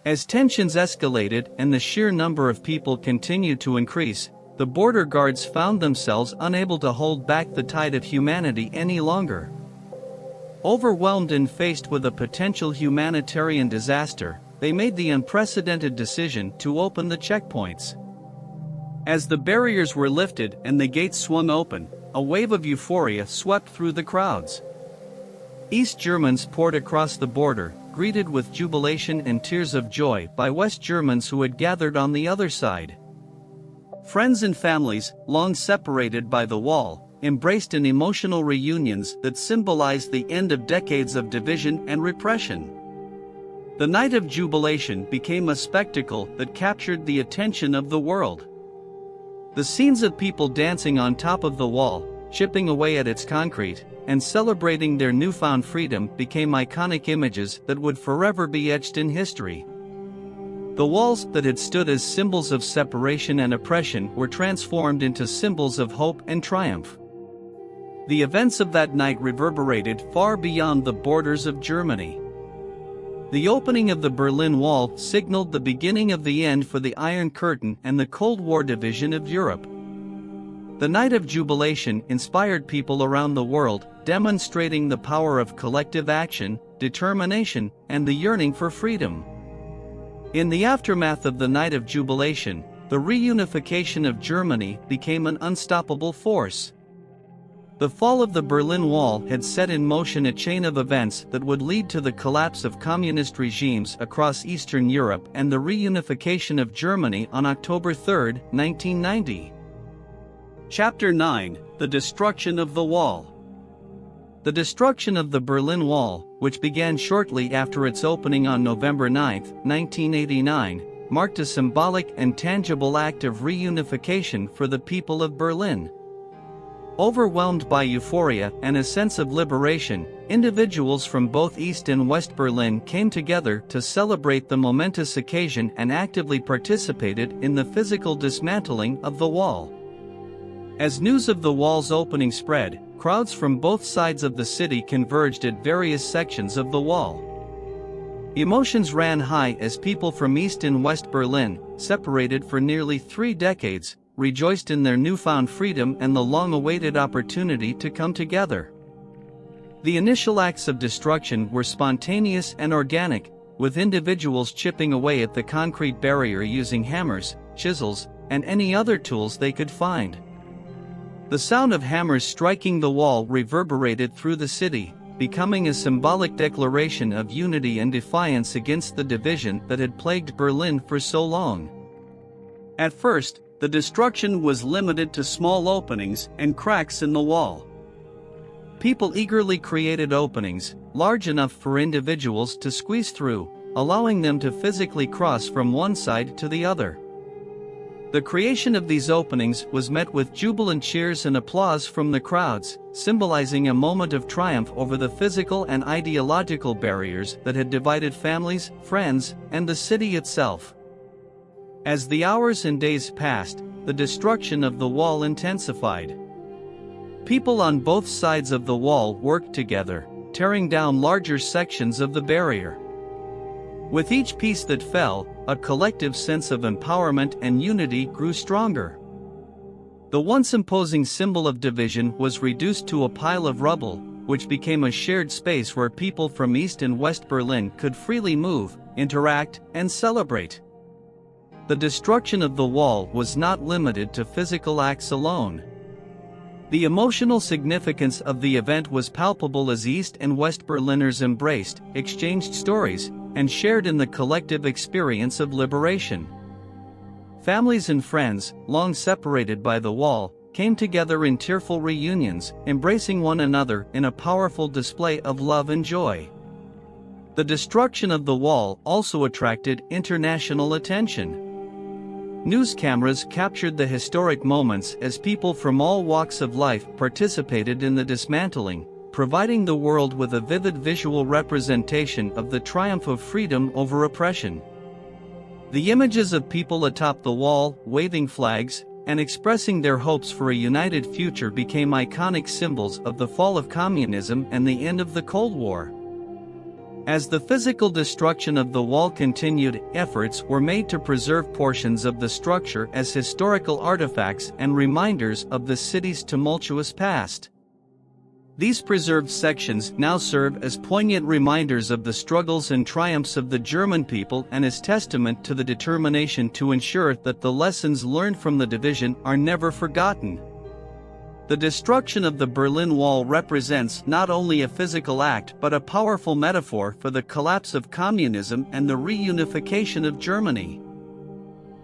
As tensions escalated and the sheer number of people continued to increase, the border guards found themselves unable to hold back the tide of humanity any longer. Overwhelmed and faced with a potential humanitarian disaster, they made the unprecedented decision to open the checkpoints. As the barriers were lifted and the gates swung open, a wave of euphoria swept through the crowds. East Germans poured across the border, greeted with jubilation and tears of joy by West Germans who had gathered on the other side. Friends and families, long separated by the wall, embraced in emotional reunions that symbolized the end of decades of division and repression. The Night of Jubilation became a spectacle that captured the attention of the world. The scenes of people dancing on top of the wall, chipping away at its concrete, and celebrating their newfound freedom became iconic images that would forever be etched in history. The walls that had stood as symbols of separation and oppression were transformed into symbols of hope and triumph. The events of that night reverberated far beyond the borders of Germany. The opening of the Berlin Wall signaled the beginning of the end for the Iron Curtain and the Cold War division of Europe. The Night of Jubilation inspired people around the world, demonstrating the power of collective action, determination, and the yearning for freedom. In the aftermath of the Night of Jubilation, the reunification of Germany became an unstoppable force. The fall of the Berlin Wall had set in motion a chain of events that would lead to the collapse of communist regimes across Eastern Europe and the reunification of Germany on October 3, 1990. Chapter 9: The Destruction of the Wall. The destruction of the Berlin Wall, which began shortly after its opening on November 9, 1989, marked a symbolic and tangible act of reunification for the people of Berlin. Overwhelmed by euphoria and a sense of liberation, individuals from both East and West Berlin came together to celebrate the momentous occasion and actively participated in the physical dismantling of the wall. As news of the wall's opening spread, crowds from both sides of the city converged at various sections of the wall. Emotions ran high as people from East and West Berlin, separated for nearly 3 decades, rejoiced in their newfound freedom and the long-awaited opportunity to come together. The initial acts of destruction were spontaneous and organic, with individuals chipping away at the concrete barrier using hammers, chisels, and any other tools they could find. The sound of hammers striking the wall reverberated through the city, becoming a symbolic declaration of unity and defiance against the division that had plagued Berlin for so long. At first, the destruction was limited to small openings and cracks in the wall. People eagerly created openings, large enough for individuals to squeeze through, allowing them to physically cross from one side to the other. The creation of these openings was met with jubilant cheers and applause from the crowds, symbolizing a moment of triumph over the physical and ideological barriers that had divided families, friends, and the city itself. As the hours and days passed, the destruction of the wall intensified. People on both sides of the wall worked together, tearing down larger sections of the barrier. With each piece that fell, a collective sense of empowerment and unity grew stronger. The once imposing symbol of division was reduced to a pile of rubble, which became a shared space where people from East and West Berlin could freely move, interact, and celebrate. The destruction of the wall was not limited to physical acts alone. The emotional significance of the event was palpable as East and West Berliners embraced, exchanged stories, and shared in the collective experience of liberation. Families and friends, long separated by the wall, came together in tearful reunions, embracing one another in a powerful display of love and joy. The destruction of the wall also attracted international attention. News cameras captured the historic moments as people from all walks of life participated in the dismantling, providing the world with a vivid visual representation of the triumph of freedom over oppression. The images of people atop the wall, waving flags, and expressing their hopes for a united future became iconic symbols of the fall of communism and the end of the Cold War. As the physical destruction of the wall continued, efforts were made to preserve portions of the structure as historical artifacts and reminders of the city's tumultuous past. These preserved sections now serve as poignant reminders of the struggles and triumphs of the German people and as testament to the determination to ensure that the lessons learned from the division are never forgotten. The destruction of the Berlin Wall represents not only a physical act but a powerful metaphor for the collapse of communism and the reunification of Germany.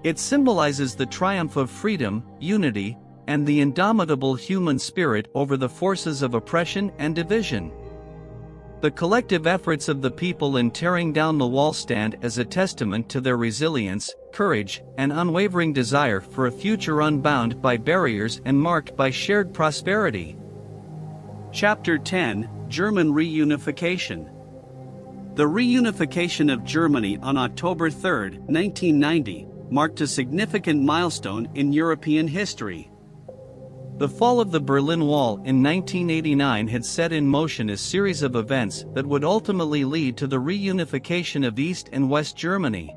It symbolizes the triumph of freedom, unity, and the indomitable human spirit over the forces of oppression and division. The collective efforts of the people in tearing down the wall stand as a testament to their resilience, courage, and unwavering desire for a future unbound by barriers and marked by shared prosperity. Chapter 10: German Reunification. The reunification of Germany on October 3, 1990, marked a significant milestone in European history. The fall of the Berlin Wall in 1989 had set in motion a series of events that would ultimately lead to the reunification of East and West Germany.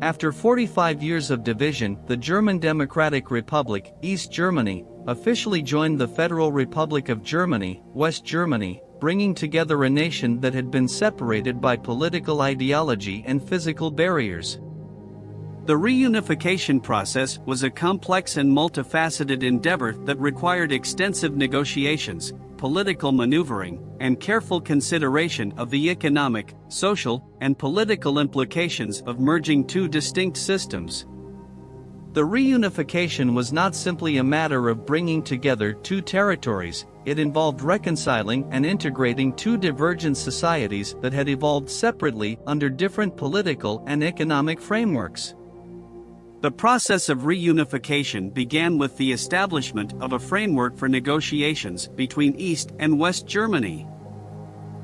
After 45 years of division, the German Democratic Republic, East Germany, officially joined the Federal Republic of Germany, West Germany, bringing together a nation that had been separated by political ideology and physical barriers. The reunification process was a complex and multifaceted endeavor that required extensive negotiations, political maneuvering, and careful consideration of the economic, social, and political implications of merging two distinct systems. The reunification was not simply a matter of bringing together two territories, it involved reconciling and integrating two divergent societies that had evolved separately under different political and economic frameworks. The process of reunification began with the establishment of a framework for negotiations between East and West Germany.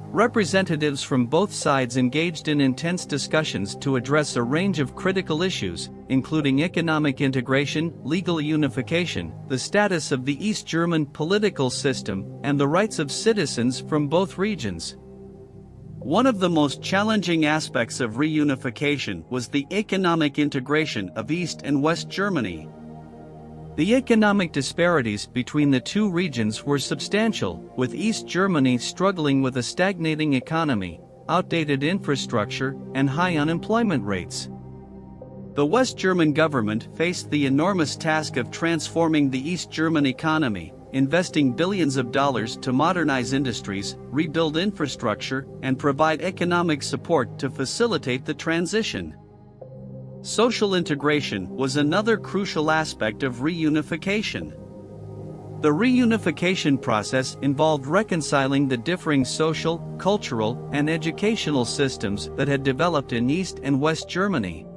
Representatives from both sides engaged in intense discussions to address a range of critical issues, including economic integration, legal unification, the status of the East German political system, and the rights of citizens from both regions. One of the most challenging aspects of reunification was the economic integration of East and West Germany. The economic disparities between the two regions were substantial, with East Germany struggling with a stagnating economy, outdated infrastructure, and high unemployment rates. The West German government faced the enormous task of transforming the East German economy, investing billions of dollars to modernize industries, rebuild infrastructure, and provide economic support to facilitate the transition. Social integration was another crucial aspect of reunification. The reunification process involved reconciling the differing social, cultural, and educational systems that had developed in East and West Germany.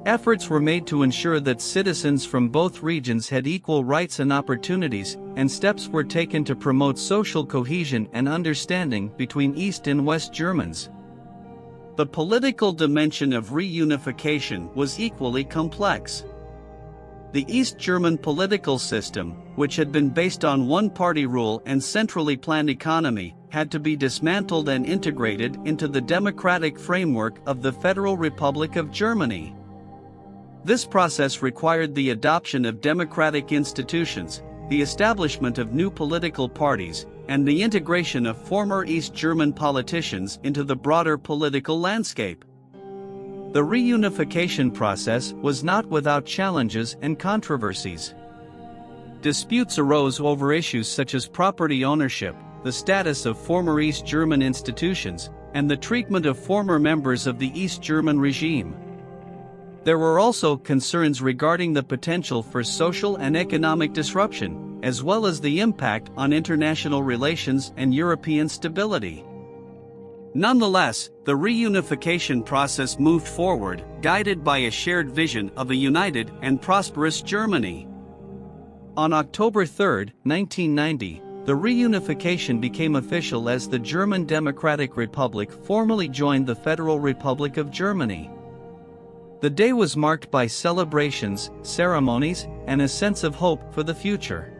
Efforts were made to ensure that citizens from both regions had equal rights and opportunities, and steps were taken to promote social cohesion and understanding between East and West Germans. The political dimension of reunification was equally complex. The East German political system, which had been based on one-party rule and centrally planned economy, had to be dismantled and integrated into the democratic framework of the Federal Republic of Germany. This process required the adoption of democratic institutions, the establishment of new political parties, and the integration of former East German politicians into the broader political landscape. The reunification process was not without challenges and controversies. Disputes arose over issues such as property ownership, the status of former East German institutions, and the treatment of former members of the East German regime. There were also concerns regarding the potential for social and economic disruption, as well as the impact on international relations and European stability. Nonetheless, the reunification process moved forward, guided by a shared vision of a united and prosperous Germany. On October 3, 1990, the reunification became official as the German Democratic Republic formally joined the Federal Republic of Germany. The day was marked by celebrations, ceremonies, and a sense of hope for the future.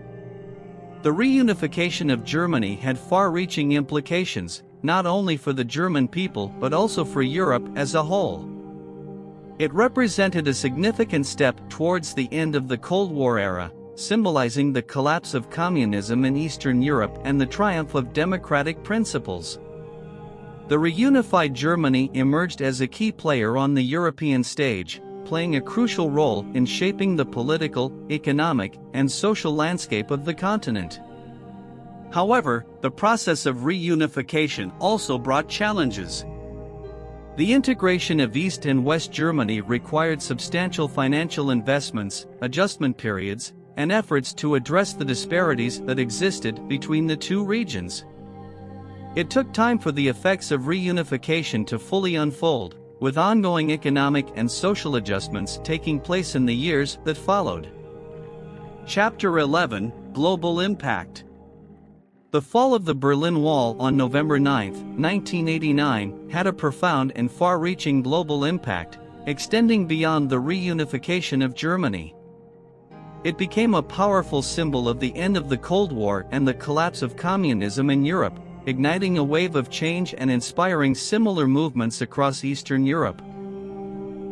The reunification of Germany had far-reaching implications, not only for the German people but also for Europe as a whole. It represented a significant step towards the end of the Cold War era, symbolizing the collapse of communism in Eastern Europe and the triumph of democratic principles. The reunified Germany emerged as a key player on the European stage, playing a crucial role in shaping the political, economic, and social landscape of the continent. However, the process of reunification also brought challenges. The integration of East and West Germany required substantial financial investments, adjustment periods, and efforts to address the disparities that existed between the two regions. It took time for the effects of reunification to fully unfold, with ongoing economic and social adjustments taking place in the years that followed. Chapter 11: Global Impact. The fall of the Berlin Wall on November 9, 1989, had a profound and far-reaching global impact, extending beyond the reunification of Germany. It became a powerful symbol of the end of the Cold War and the collapse of communism in Europe, igniting a wave of change and inspiring similar movements across Eastern Europe.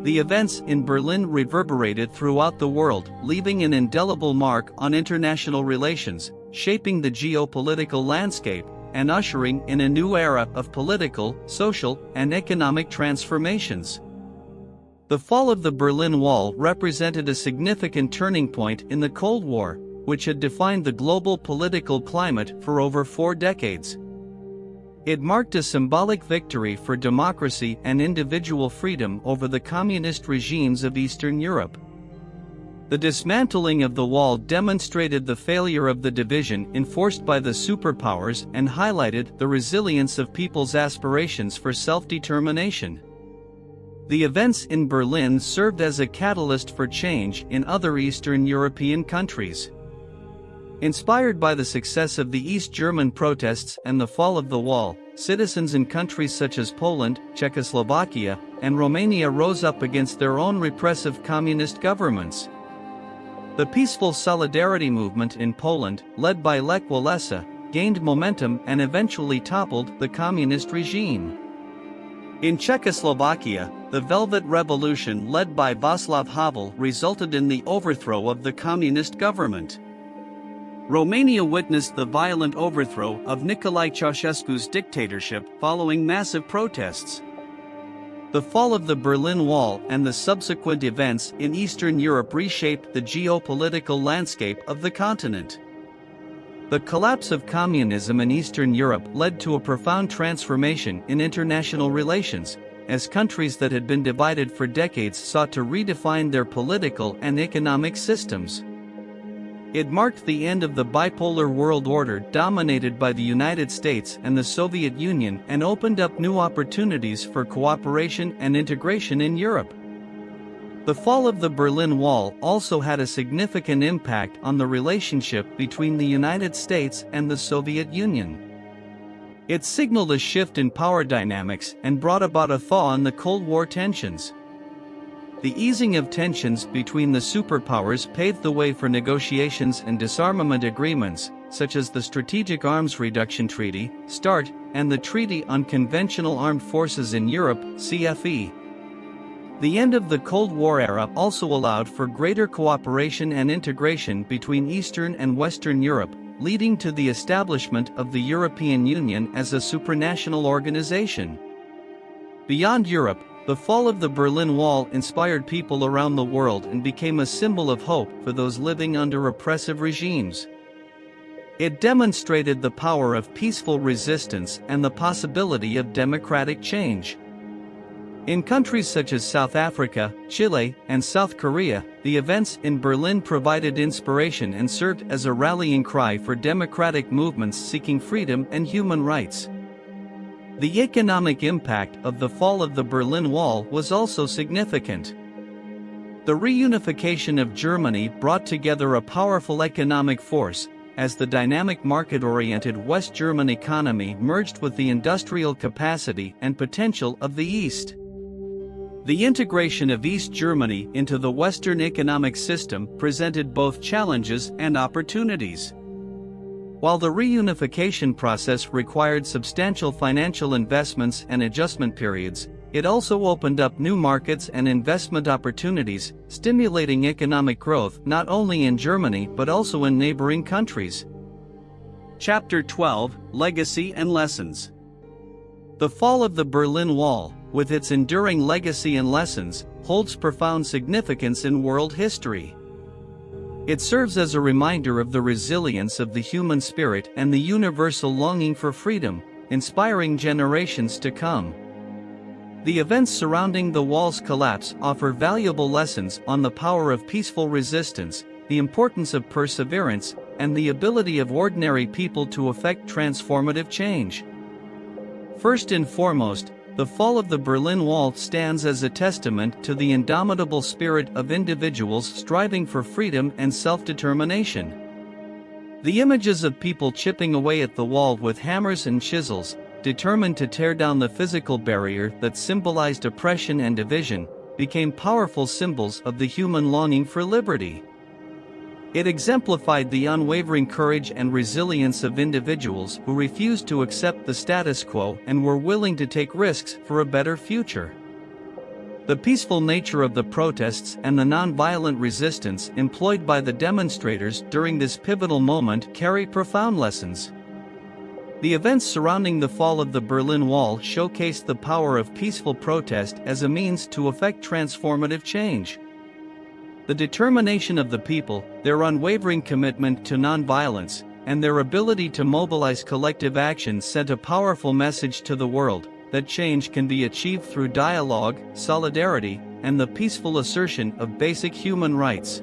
The events in Berlin reverberated throughout the world, leaving an indelible mark on international relations, shaping the geopolitical landscape, and ushering in a new era of political, social, and economic transformations. The fall of the Berlin Wall represented a significant turning point in the Cold War, which had defined the global political climate for over 4 decades. It marked a symbolic victory for democracy and individual freedom over the communist regimes of Eastern Europe. The dismantling of the wall demonstrated the failure of the division enforced by the superpowers and highlighted the resilience of people's aspirations for self-determination. The events in Berlin served as a catalyst for change in other Eastern European countries. Inspired by the success of the East German protests and the fall of the wall, citizens in countries such as Poland, Czechoslovakia, and Romania rose up against their own repressive communist governments. The peaceful solidarity movement in Poland, led by Lech Walesa, gained momentum and eventually toppled the communist regime. In Czechoslovakia, the Velvet Revolution led by Václav Havel resulted in the overthrow of the communist government. Romania witnessed the violent overthrow of Nicolae Ceausescu's dictatorship following massive protests. The fall of the Berlin Wall and the subsequent events in Eastern Europe reshaped the geopolitical landscape of the continent. The collapse of communism in Eastern Europe led to a profound transformation in international relations, as countries that had been divided for decades sought to redefine their political and economic systems. It marked the end of the bipolar world order dominated by the United States and the Soviet Union and opened up new opportunities for cooperation and integration in Europe. The fall of the Berlin Wall also had a significant impact on the relationship between the United States and the Soviet Union. It signaled a shift in power dynamics and brought about a thaw in the Cold War tensions. The easing of tensions between the superpowers paved the way for negotiations and disarmament agreements, such as the Strategic Arms Reduction Treaty, START, and the Treaty on Conventional Armed Forces in Europe, CFE. The end of the Cold War era also allowed for greater cooperation and integration between Eastern and Western Europe, leading to the establishment of the European Union as a supranational organization. Beyond Europe, the fall of the Berlin Wall inspired people around the world and became a symbol of hope for those living under oppressive regimes. It demonstrated the power of peaceful resistance and the possibility of democratic change. In countries such as South Africa, Chile, and South Korea, the events in Berlin provided inspiration and served as a rallying cry for democratic movements seeking freedom and human rights. The economic impact of the fall of the Berlin Wall was also significant. The reunification of Germany brought together a powerful economic force, as the dynamic market-oriented West German economy merged with the industrial capacity and potential of the East. The integration of East Germany into the Western economic system presented both challenges and opportunities. While the reunification process required substantial financial investments and adjustment periods, it also opened up new markets and investment opportunities, stimulating economic growth not only in Germany but also in neighboring countries. Chapter 12: Legacy and Lessons. The fall of the Berlin Wall, with its enduring legacy and lessons, holds profound significance in world history. It serves as a reminder of the resilience of the human spirit and the universal longing for freedom, inspiring generations to come. The events surrounding the wall's collapse offer valuable lessons on the power of peaceful resistance, the importance of perseverance, and the ability of ordinary people to effect transformative change. First and foremost, the fall of the Berlin Wall stands as a testament to the indomitable spirit of individuals striving for freedom and self-determination. The images of people chipping away at the wall with hammers and chisels, determined to tear down the physical barrier that symbolized oppression and division, became powerful symbols of the human longing for liberty. It exemplified the unwavering courage and resilience of individuals who refused to accept the status quo and were willing to take risks for a better future. The peaceful nature of the protests and the non-violent resistance employed by the demonstrators during this pivotal moment carry profound lessons. The events surrounding the fall of the Berlin Wall showcased the power of peaceful protest as a means to effect transformative change. The determination of the people, their unwavering commitment to non-violence, and their ability to mobilize collective action sent a powerful message to the world that change can be achieved through dialogue, solidarity, and the peaceful assertion of basic human rights.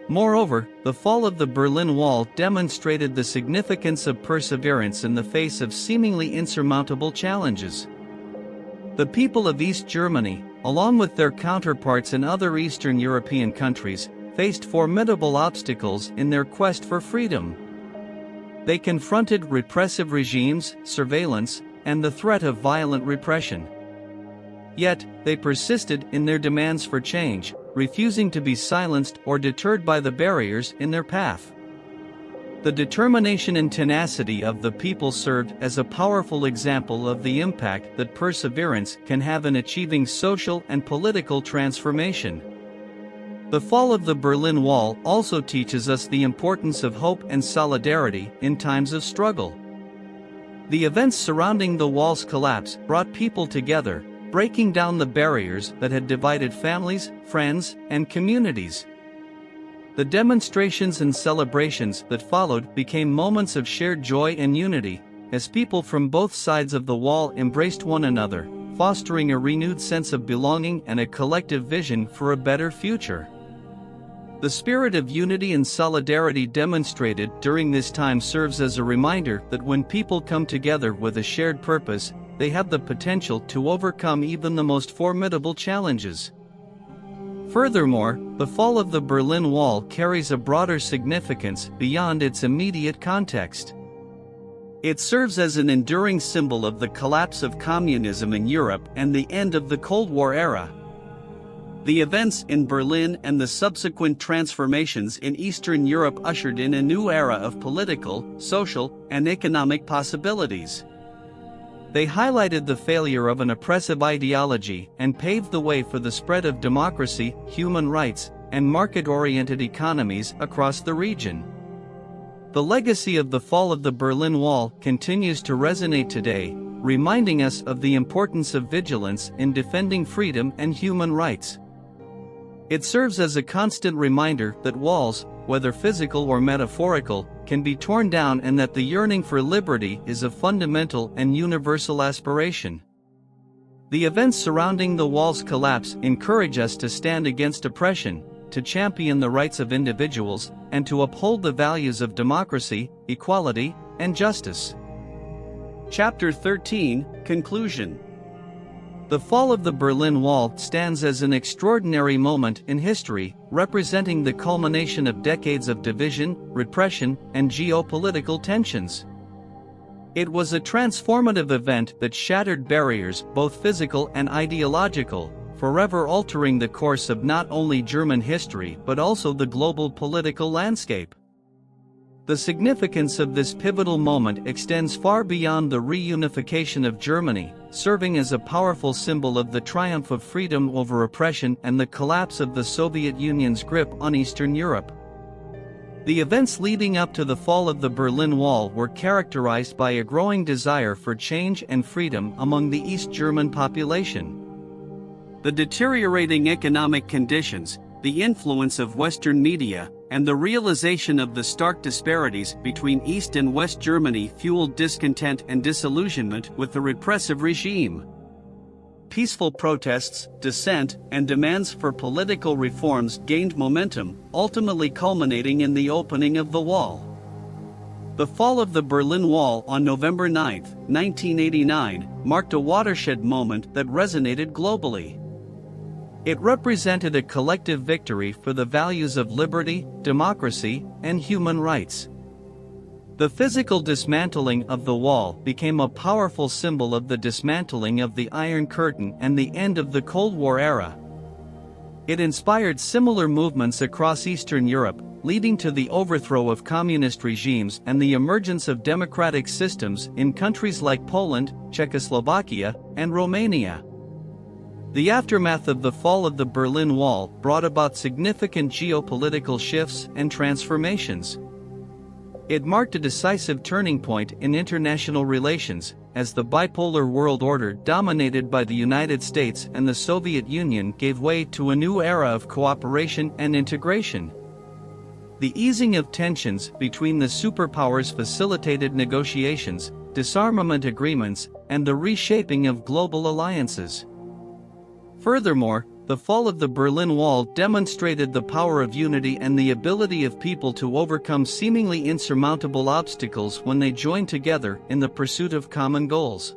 Moreover, the fall of the Berlin Wall demonstrated the significance of perseverance in the face of seemingly insurmountable challenges. The people of East Germany, along with their counterparts in other Eastern European countries, faced formidable obstacles in their quest for freedom. They confronted repressive regimes, surveillance, and the threat of violent repression. Yet, they persisted in their demands for change, refusing to be silenced or deterred by the barriers in their path. The determination and tenacity of the people served as a powerful example of the impact that perseverance can have in achieving social and political transformation. The fall of the Berlin Wall also teaches us the importance of hope and solidarity in times of struggle. The events surrounding the wall's collapse brought people together, breaking down the barriers that had divided families, friends, and communities. The demonstrations and celebrations that followed became moments of shared joy and unity, as people from both sides of the wall embraced one another, fostering a renewed sense of belonging and a collective vision for a better future. The spirit of unity and solidarity demonstrated during this time serves as a reminder that when people come together with a shared purpose, they have the potential to overcome even the most formidable challenges. Furthermore, the fall of the Berlin Wall carries a broader significance beyond its immediate context. It serves as an enduring symbol of the collapse of communism in Europe and the end of the Cold War era. The events in Berlin and the subsequent transformations in Eastern Europe ushered in a new era of political, social, and economic possibilities. They highlighted the failure of an oppressive ideology and paved the way for the spread of democracy, human rights, and market-oriented economies across the region. The legacy of the fall of the Berlin Wall continues to resonate today, reminding us of the importance of vigilance in defending freedom and human rights. It serves as a constant reminder that walls, whether physical or metaphorical, can be torn down and that the yearning for liberty is a fundamental and universal aspiration. The events surrounding the wall's collapse encourage us to stand against oppression, to champion the rights of individuals, and to uphold the values of democracy, equality, and justice. Chapter 13, Conclusion. The fall of the Berlin Wall stands as an extraordinary moment in history, representing the culmination of decades of division, repression, and geopolitical tensions. It was a transformative event that shattered barriers, both physical and ideological, forever altering the course of not only German history but also the global political landscape. The significance of this pivotal moment extends far beyond the reunification of Germany, serving as a powerful symbol of the triumph of freedom over oppression and the collapse of the Soviet Union's grip on Eastern Europe. The events leading up to the fall of the Berlin Wall were characterized by a growing desire for change and freedom among the East German population. The deteriorating economic conditions, the influence of Western media, and the realization of the stark disparities between East and West Germany fueled discontent and disillusionment with the repressive regime. Peaceful protests, dissent, and demands for political reforms gained momentum, ultimately culminating in the opening of the wall. The fall of the Berlin Wall on November 9, 1989, marked a watershed moment that resonated globally. It represented a collective victory for the values of liberty, democracy, and human rights. The physical dismantling of the wall became a powerful symbol of the dismantling of the Iron Curtain and the end of the Cold War era. It inspired similar movements across Eastern Europe, leading to the overthrow of communist regimes and the emergence of democratic systems in countries like Poland, Czechoslovakia, and Romania. The aftermath of the fall of the Berlin Wall brought about significant geopolitical shifts and transformations. It marked a decisive turning point in international relations, as the bipolar world order dominated by the United States and the Soviet Union gave way to a new era of cooperation and integration. The easing of tensions between the superpowers facilitated negotiations, disarmament agreements, and the reshaping of global alliances. Furthermore, the fall of the Berlin Wall demonstrated the power of unity and the ability of people to overcome seemingly insurmountable obstacles when they join together in the pursuit of common goals.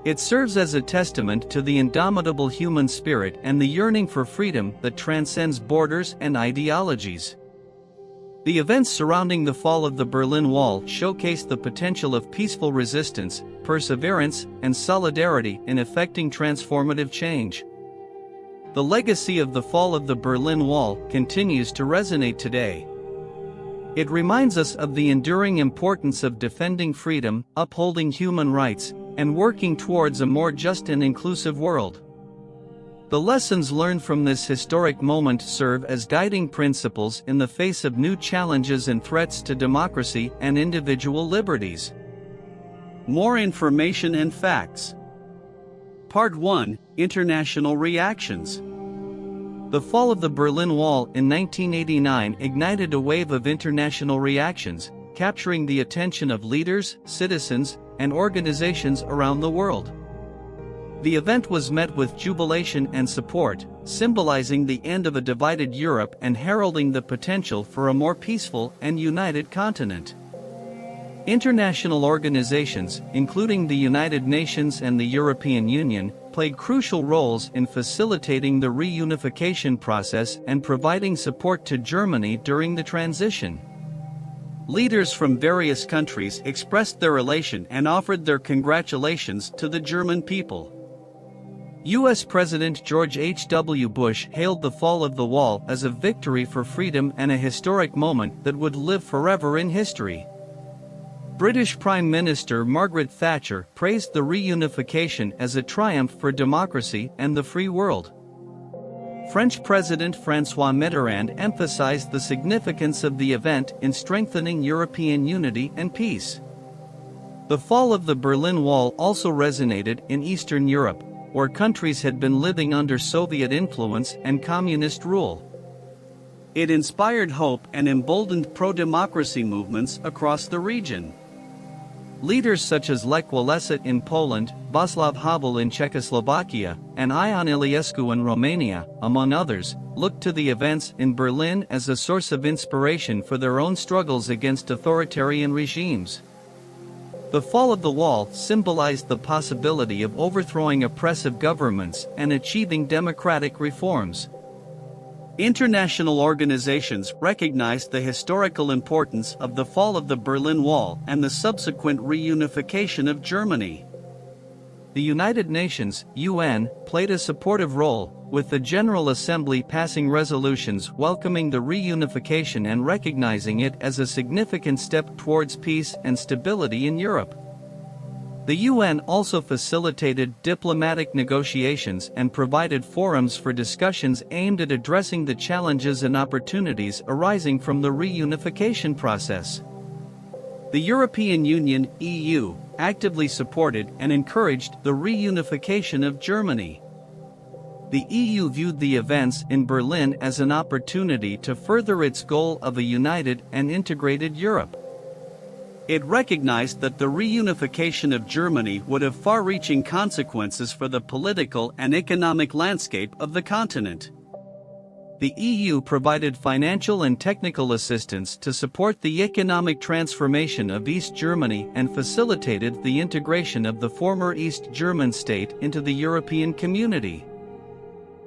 It serves as a testament to the indomitable human spirit and the yearning for freedom that transcends borders and ideologies. The events surrounding the fall of the Berlin Wall showcased the potential of peaceful resistance, perseverance, and solidarity in effecting transformative change. The legacy of the fall of the Berlin Wall continues to resonate today. It reminds us of the enduring importance of defending freedom, upholding human rights, and working towards a more just and inclusive world. The lessons learned from this historic moment serve as guiding principles in the face of new challenges and threats to democracy and individual liberties. More information and facts. Part 1: International Reactions. The fall of the Berlin Wall in 1989 ignited a wave of international reactions, capturing the attention of leaders, citizens, and organizations around the world. The event was met with jubilation and support, symbolizing the end of a divided Europe and heralding the potential for a more peaceful and united continent. International organizations, including the United Nations and the European Union, played crucial roles in facilitating the reunification process and providing support to Germany during the transition. Leaders from various countries expressed their elation and offered their congratulations to the German people. U.S. President George H.W. Bush hailed the fall of the wall as a victory for freedom and a historic moment that would live forever in history. British Prime Minister Margaret Thatcher praised the reunification as a triumph for democracy and the free world. French President François Mitterrand emphasized the significance of the event in strengthening European unity and peace. The fall of the Berlin Wall also resonated in Eastern Europe, where countries had been living under Soviet influence and communist rule. It inspired hope and emboldened pro-democracy movements across the region. Leaders such as Lech Walesa in Poland, Václav Havel in Czechoslovakia, and Ion Iliescu in Romania, among others, looked to the events in Berlin as a source of inspiration for their own struggles against authoritarian regimes. The fall of the wall symbolized the possibility of overthrowing oppressive governments and achieving democratic reforms. International organizations recognized the historical importance of the fall of the Berlin Wall and the subsequent reunification of Germany. The United Nations (UN) played a supportive role, with the General Assembly passing resolutions welcoming the reunification and recognizing it as a significant step towards peace and stability in Europe. The UN also facilitated diplomatic negotiations and provided forums for discussions aimed at addressing the challenges and opportunities arising from the reunification process. The European Union (EU) actively supported and encouraged the reunification of Germany. The EU viewed the events in Berlin as an opportunity to further its goal of a united and integrated Europe. It recognized that the reunification of Germany would have far-reaching consequences for the political and economic landscape of the continent. The EU provided financial and technical assistance to support the economic transformation of East Germany and facilitated the integration of the former East German state into the European community.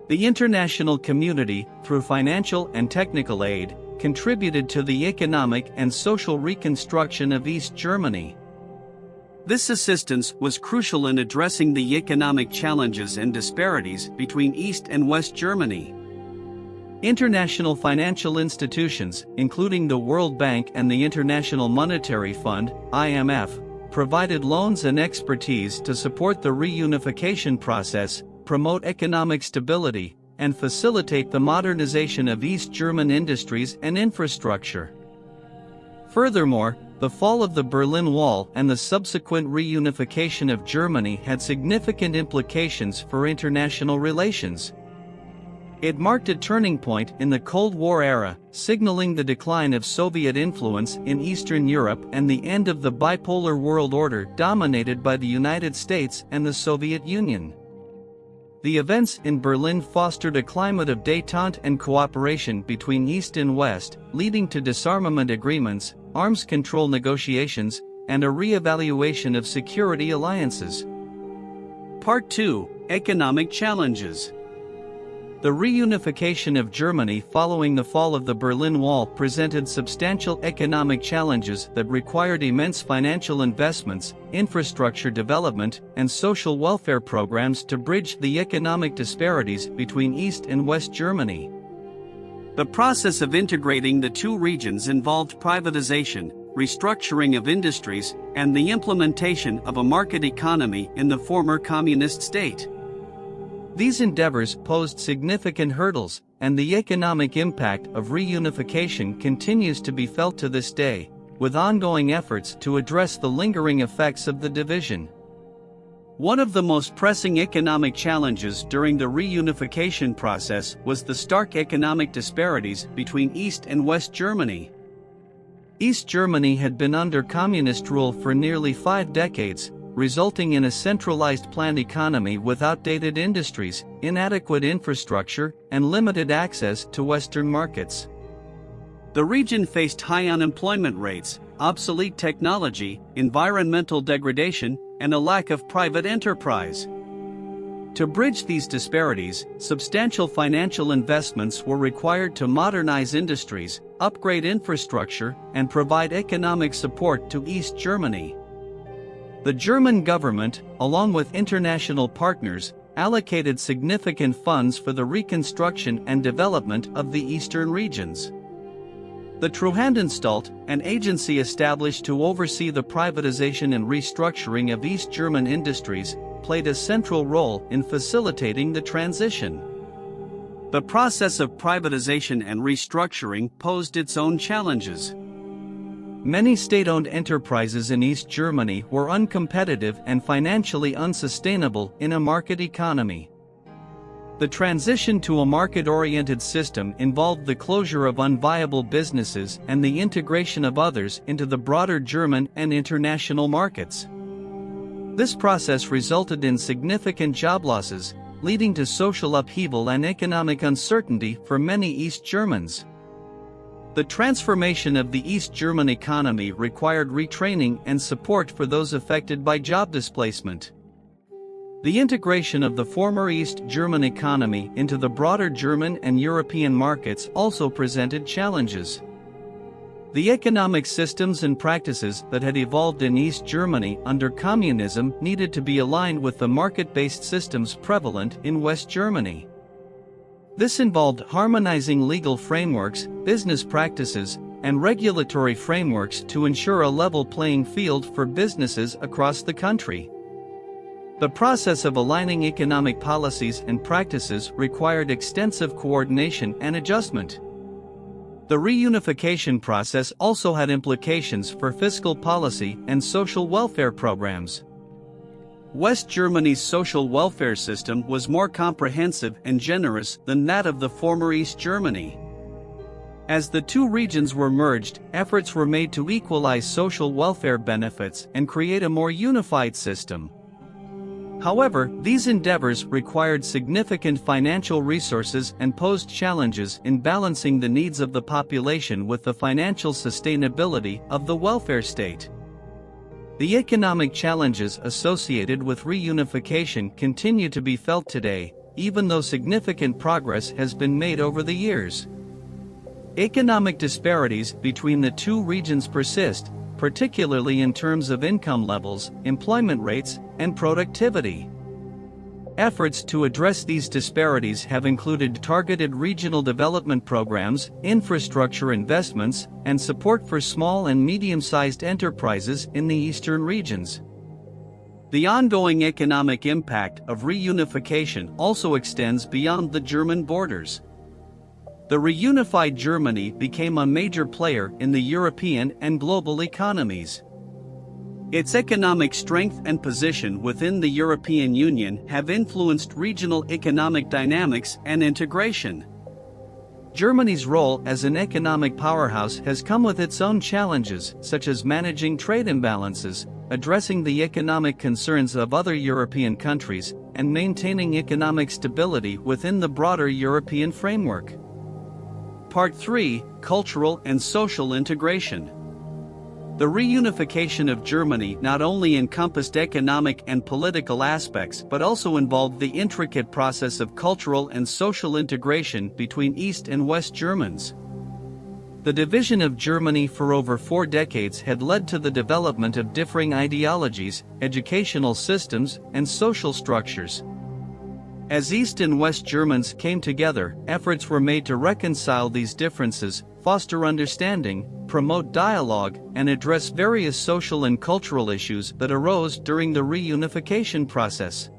The international community, through financial and technical aid, contributed to the economic and social reconstruction of East Germany. This assistance was crucial in addressing the economic challenges and disparities between East and West Germany. International financial institutions, including the World Bank and the International Monetary Fund (IMF), provided loans and expertise to support the reunification process, promote economic stability and facilitate the modernization of East German industries and infrastructure. Furthermore, the fall of the Berlin Wall and the subsequent reunification of Germany had significant implications for international relations. It marked a turning point in the Cold War era, signaling the decline of Soviet influence in Eastern Europe and the end of the bipolar world order dominated by the United States and the Soviet Union. The events in Berlin fostered a climate of détente and cooperation between East and West, leading to disarmament agreements, arms control negotiations, and a re-evaluation of security alliances. Part 2: Economic Challenges. The reunification of Germany following the fall of the Berlin Wall presented substantial economic challenges that required immense financial investments, infrastructure development, and social welfare programs to bridge the economic disparities between East and West Germany. The process of integrating the two regions involved privatization, restructuring of industries, and the implementation of a market economy in the former communist state. These endeavors posed significant hurdles, and the economic impact of reunification continues to be felt to this day, with ongoing efforts to address the lingering effects of the division. One of the most pressing economic challenges during the reunification process was the stark economic disparities between East and West Germany. East Germany had been under communist rule for nearly 5 decades, resulting in a centralized planned economy with outdated industries, inadequate infrastructure, and limited access to Western markets. The region faced high unemployment rates, obsolete technology, environmental degradation, and a lack of private enterprise. To bridge these disparities, substantial financial investments were required to modernize industries, upgrade infrastructure, and provide economic support to East Germany. The German government, along with international partners, allocated significant funds for the reconstruction and development of the eastern regions. The Treuhandanstalt, an agency established to oversee the privatization and restructuring of East German industries, played a central role in facilitating the transition. The process of privatization and restructuring posed its own challenges. Many state-owned enterprises in East Germany were uncompetitive and financially unsustainable in a market economy. The transition to a market-oriented system involved the closure of unviable businesses and the integration of others into the broader German and international markets. This process resulted in significant job losses, leading to social upheaval and economic uncertainty for many East Germans. The transformation of the East German economy required retraining and support for those affected by job displacement. The integration of the former East German economy into the broader German and European markets also presented challenges. The economic systems and practices that had evolved in East Germany under communism needed to be aligned with the market-based systems prevalent in West Germany. This involved harmonizing legal frameworks, business practices, and regulatory frameworks to ensure a level playing field for businesses across the country. The process of aligning economic policies and practices required extensive coordination and adjustment. The reunification process also had implications for fiscal policy and social welfare programs. West Germany's social welfare system was more comprehensive and generous than that of the former East Germany. As the two regions were merged, efforts were made to equalize social welfare benefits and create a more unified system. However, these endeavors required significant financial resources and posed challenges in balancing the needs of the population with the financial sustainability of the welfare state. The economic challenges associated with reunification continue to be felt today, even though significant progress has been made over the years. Economic disparities between the two regions persist, particularly in terms of income levels, employment rates, and productivity. Efforts to address these disparities have included targeted regional development programs, infrastructure investments, and support for small and medium-sized enterprises in the eastern regions. The ongoing economic impact of reunification also extends beyond the German borders. The reunified Germany became a major player in the European and global economies. Its economic strength and position within the European Union have influenced regional economic dynamics and integration. Germany's role as an economic powerhouse has come with its own challenges, such as managing trade imbalances, addressing the economic concerns of other European countries, and maintaining economic stability within the broader European framework. Part 3: Cultural and Social Integration. The reunification of Germany not only encompassed economic and political aspects but also involved the intricate process of cultural and social integration between East and West Germans. The division of Germany for over 4 decades had led to the development of differing ideologies, educational systems, and social structures. As East and West Germans came together, efforts were made to reconcile these differences, foster understanding, promote dialogue, and address various social and cultural issues that arose during the reunification process.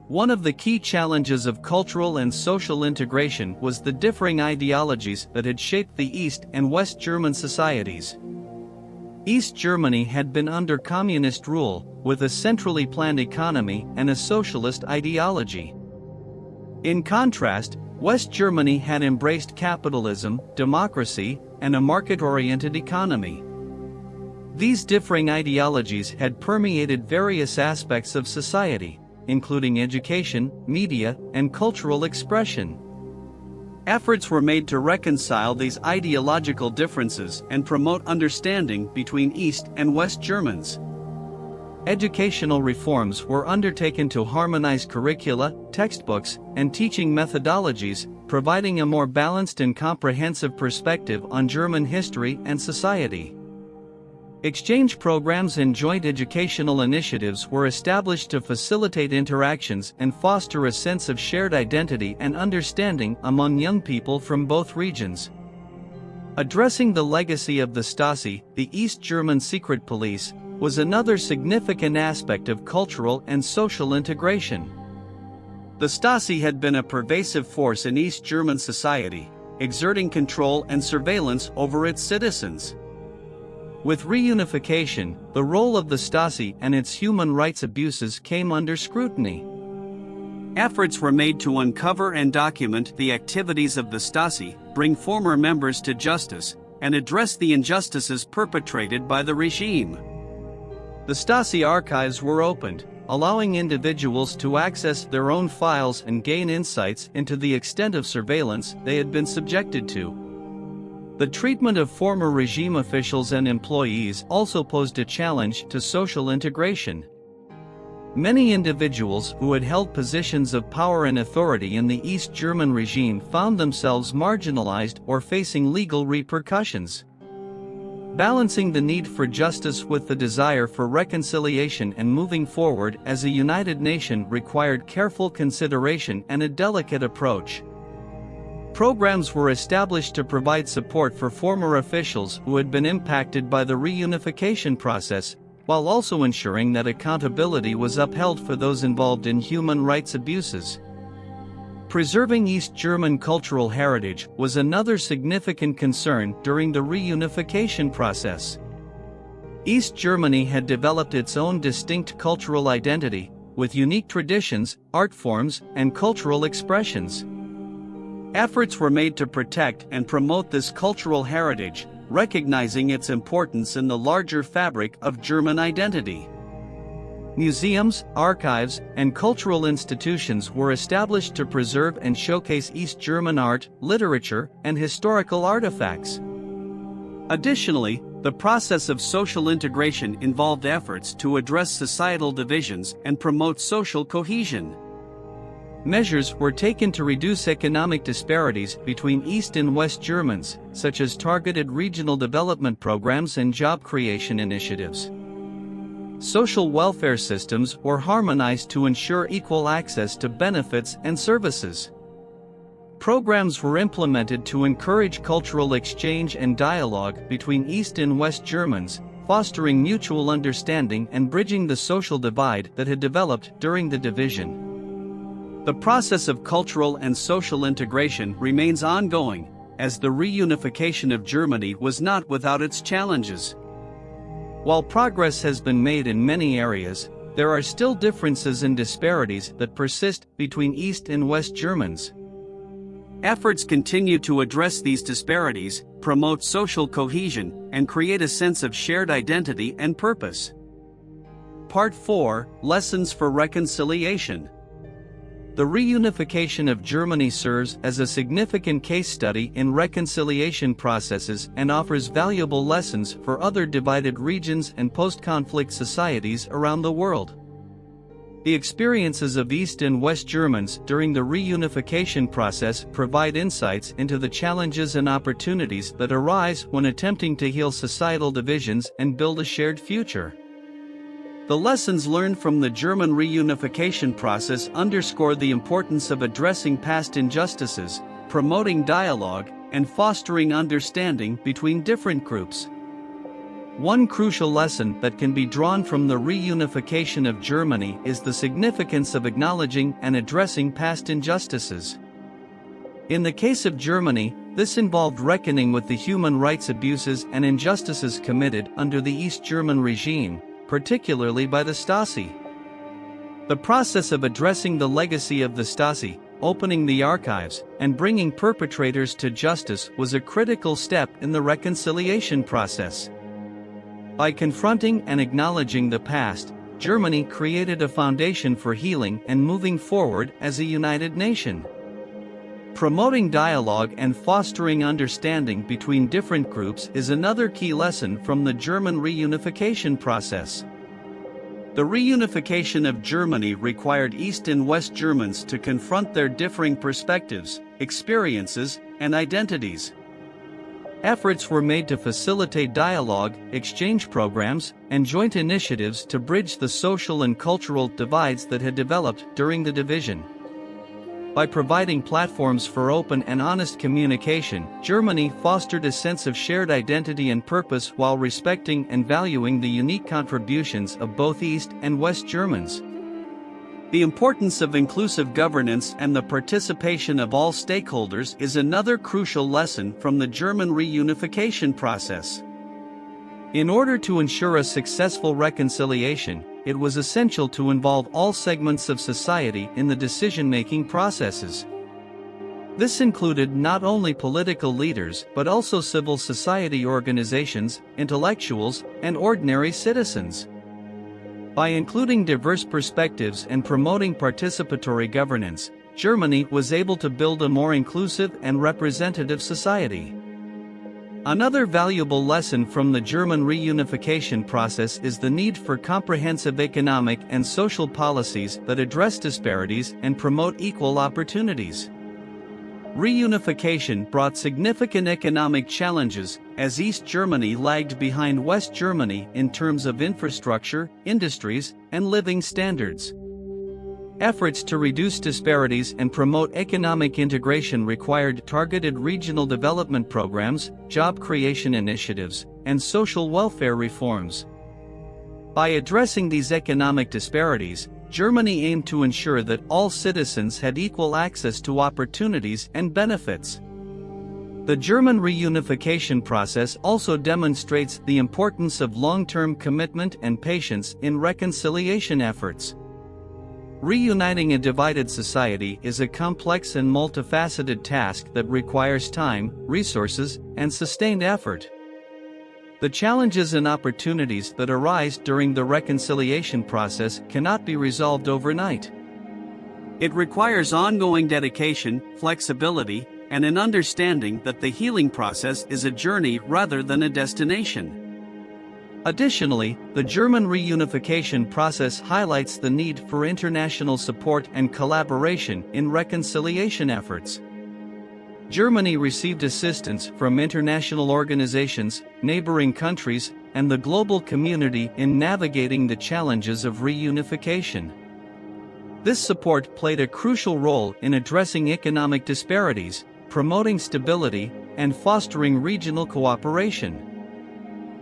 One of the key challenges of cultural and social integration was the differing ideologies that had shaped the East and West German societies. East Germany had been under communist rule, with a centrally planned economy and a socialist ideology. In contrast, West Germany had embraced capitalism, democracy, and a market-oriented economy. These differing ideologies had permeated various aspects of society, including education, media, and cultural expression. Efforts were made to reconcile these ideological differences and promote understanding between East and West Germans. Educational reforms were undertaken to harmonize curricula, textbooks, and teaching methodologies, providing a more balanced and comprehensive perspective on German history and society. Exchange programs and joint educational initiatives were established to facilitate interactions and foster a sense of shared identity and understanding among young people from both regions. Addressing the legacy of the Stasi, the East German secret police, was another significant aspect of cultural and social integration. The Stasi had been a pervasive force in East German society, exerting control and surveillance over its citizens. With reunification, the role of the Stasi and its human rights abuses came under scrutiny. Efforts were made to uncover and document the activities of the Stasi, bring former members to justice, and address the injustices perpetrated by the regime. The Stasi archives were opened, allowing individuals to access their own files and gain insights into the extent of surveillance they had been subjected to. The treatment of former regime officials and employees also posed a challenge to social integration. Many individuals who had held positions of power and authority in the East German regime found themselves marginalized or facing legal repercussions. Balancing the need for justice with the desire for reconciliation and moving forward as a united nation required careful consideration and a delicate approach. Programs were established to provide support for former officials who had been impacted by the reunification process, while also ensuring that accountability was upheld for those involved in human rights abuses. Preserving East German cultural heritage was another significant concern during the reunification process. East Germany had developed its own distinct cultural identity, with unique traditions, art forms, and cultural expressions. Efforts were made to protect and promote this cultural heritage, recognizing its importance in the larger fabric of German identity. Museums, archives, and cultural institutions were established to preserve and showcase East German art, literature, and historical artifacts. Additionally, the process of social integration involved efforts to address societal divisions and promote social cohesion. Measures were taken to reduce economic disparities between East and West Germans, such as targeted regional development programs and job creation initiatives. Social welfare systems were harmonized to ensure equal access to benefits and services. Programs were implemented to encourage cultural exchange and dialogue between East and West Germans, fostering mutual understanding and bridging the social divide that had developed during the division. The process of cultural and social integration remains ongoing, as the reunification of Germany was not without its challenges. While progress has been made in many areas, there are still differences and disparities that persist between East and West Germans. Efforts continue to address these disparities, promote social cohesion, and create a sense of shared identity and purpose. Part 4: Lessons for Reconciliation. The reunification of Germany serves as a significant case study in reconciliation processes and offers valuable lessons for other divided regions and post-conflict societies around the world. The experiences of East and West Germans during the reunification process provide insights into the challenges and opportunities that arise when attempting to heal societal divisions and build a shared future. The lessons learned from the German reunification process underscore the importance of addressing past injustices, promoting dialogue, and fostering understanding between different groups. One crucial lesson that can be drawn from the reunification of Germany is the significance of acknowledging and addressing past injustices. In the case of Germany, this involved reckoning with the human rights abuses and injustices committed under the East German regime, particularly by the Stasi. The process of addressing the legacy of the Stasi, opening the archives, and bringing perpetrators to justice was a critical step in the reconciliation process. By confronting and acknowledging the past, Germany created a foundation for healing and moving forward as a united nation. Promoting dialogue and fostering understanding between different groups is another key lesson from the German reunification process. The reunification of Germany required East and West Germans to confront their differing perspectives, experiences, and identities. Efforts were made to facilitate dialogue, exchange programs, and joint initiatives to bridge the social and cultural divides that had developed during the division. By providing platforms for open and honest communication, Germany fostered a sense of shared identity and purpose while respecting and valuing the unique contributions of both East and West Germans. The importance of inclusive governance and the participation of all stakeholders is another crucial lesson from the German reunification process. In order to ensure a successful reconciliation, it was essential to involve all segments of society in the decision-making processes. This included not only political leaders but also civil society organizations, intellectuals, and ordinary citizens. By including diverse perspectives and promoting participatory governance, Germany was able to build a more inclusive and representative society. Another valuable lesson from the German reunification process is the need for comprehensive economic and social policies that address disparities and promote equal opportunities. Reunification brought significant economic challenges, as East Germany lagged behind West Germany in terms of infrastructure, industries, and living standards. Efforts to reduce disparities and promote economic integration required targeted regional development programs, job creation initiatives, and social welfare reforms. By addressing these economic disparities, Germany aimed to ensure that all citizens had equal access to opportunities and benefits. The German reunification process also demonstrates the importance of long-term commitment and patience in reconciliation efforts. Reuniting a divided society is a complex and multifaceted task that requires time, resources, and sustained effort. The challenges and opportunities that arise during the reconciliation process cannot be resolved overnight. It requires ongoing dedication, flexibility, and an understanding that the healing process is a journey rather than a destination. Additionally, the German reunification process highlights the need for international support and collaboration in reconciliation efforts. Germany received assistance from international organizations, neighboring countries, and the global community in navigating the challenges of reunification. This support played a crucial role in addressing economic disparities, promoting stability, and fostering regional cooperation.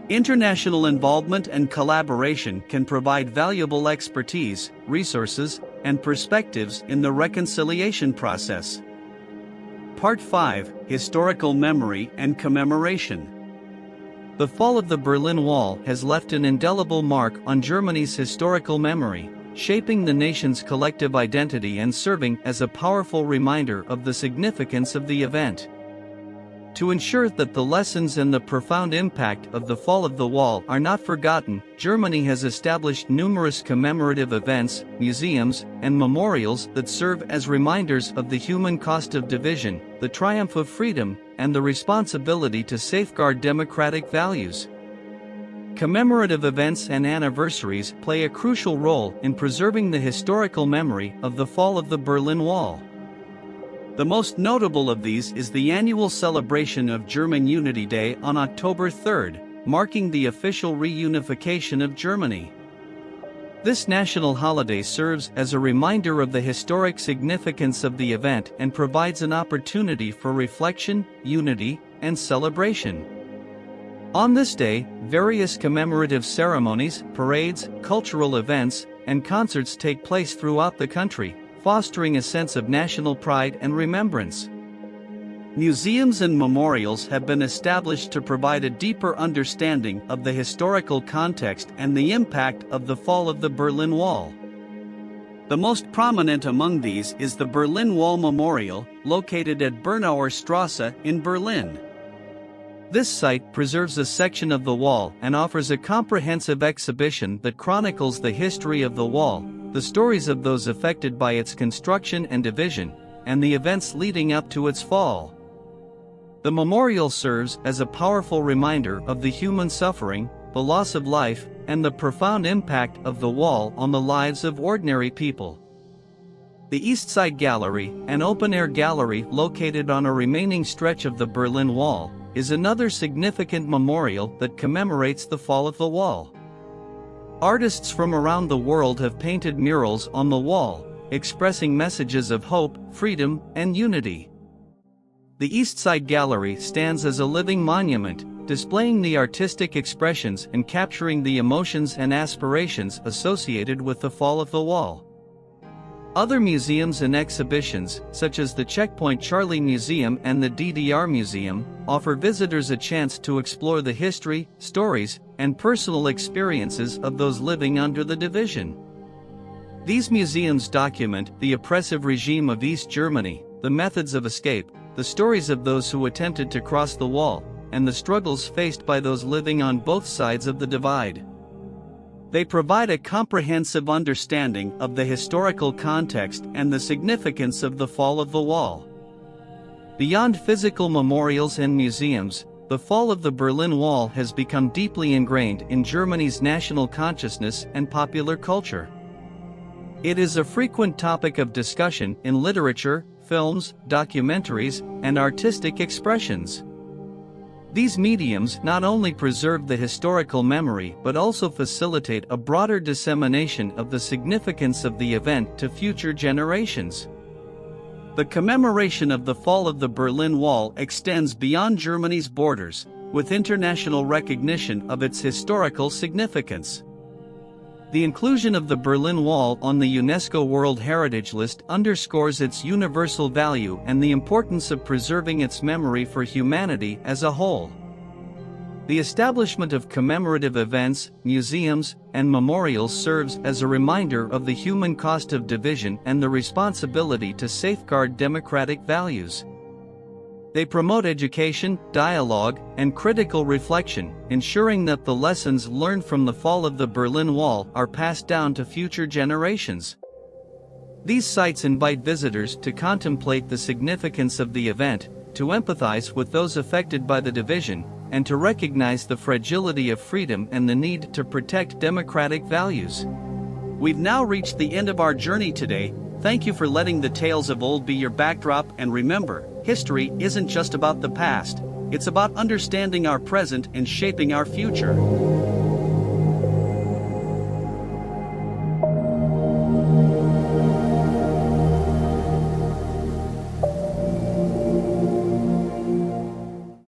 International involvement and collaboration can provide valuable expertise, resources, and perspectives in the reconciliation process. Part 5: Historical Memory and Commemoration. The fall of the Berlin Wall has left an indelible mark on Germany's historical memory, shaping the nation's collective identity and serving as a powerful reminder of the significance of the event. To ensure that the lessons and the profound impact of the fall of the wall are not forgotten, Germany has established numerous commemorative events, museums, and memorials that serve as reminders of the human cost of division, the triumph of freedom, and the responsibility to safeguard democratic values. Commemorative events and anniversaries play a crucial role in preserving the historical memory of the fall of the Berlin Wall. The most notable of these is the annual celebration of German Unity Day on October 3rd, marking the official reunification of Germany. This national holiday serves as a reminder of the historic significance of the event and provides an opportunity for reflection, unity, and celebration. On this day, various commemorative ceremonies, parades, cultural events, and concerts take place throughout the country, fostering a sense of national pride and remembrance. Museums and memorials have been established to provide a deeper understanding of the historical context and the impact of the fall of the Berlin Wall. The most prominent among these is the Berlin Wall Memorial, located at Bernauer Straße in Berlin. This site preserves a section of the wall and offers a comprehensive exhibition that chronicles the history of the wall, the stories of those affected by its construction and division, and the events leading up to its fall. The memorial serves as a powerful reminder of the human suffering, the loss of life, and the profound impact of the wall on the lives of ordinary people. The East Side Gallery, an open-air gallery located on a remaining stretch of the Berlin Wall, is another significant memorial that commemorates the fall of the wall. Artists from around the world have painted murals on the wall, expressing messages of hope, freedom, and unity. The East Side Gallery stands as a living monument, displaying the artistic expressions and capturing the emotions and aspirations associated with the fall of the wall. Other museums and exhibitions, such as the Checkpoint Charlie Museum and the DDR Museum, offer visitors a chance to explore the history, stories, and personal experiences of those living under the division. These museums document the oppressive regime of East Germany, the methods of escape, the stories of those who attempted to cross the wall, and the struggles faced by those living on both sides of the divide. They provide a comprehensive understanding of the historical context and the significance of the fall of the wall. Beyond physical memorials and museums, the fall of the Berlin Wall has become deeply ingrained in Germany's national consciousness and popular culture. It is a frequent topic of discussion in literature, films, documentaries, and artistic expressions. These mediums not only preserve the historical memory but also facilitate a broader dissemination of the significance of the event to future generations. The commemoration of the fall of the Berlin Wall extends beyond Germany's borders, with international recognition of its historical significance. The inclusion of the Berlin Wall on the UNESCO World Heritage List underscores its universal value and the importance of preserving its memory for humanity as a whole. The establishment of commemorative events, museums, and memorials serves as a reminder of the human cost of division and the responsibility to safeguard democratic values. They promote education, dialogue, and critical reflection, ensuring that the lessons learned from the fall of the Berlin Wall are passed down to future generations. These sites invite visitors to contemplate the significance of the event, to empathize with those affected by the division, and to recognize the fragility of freedom and the need to protect democratic values. We've now reached the end of our journey today. Thank you for letting the tales of old be your backdrop, and remember, history isn't just about the past, it's about understanding our present and shaping our future.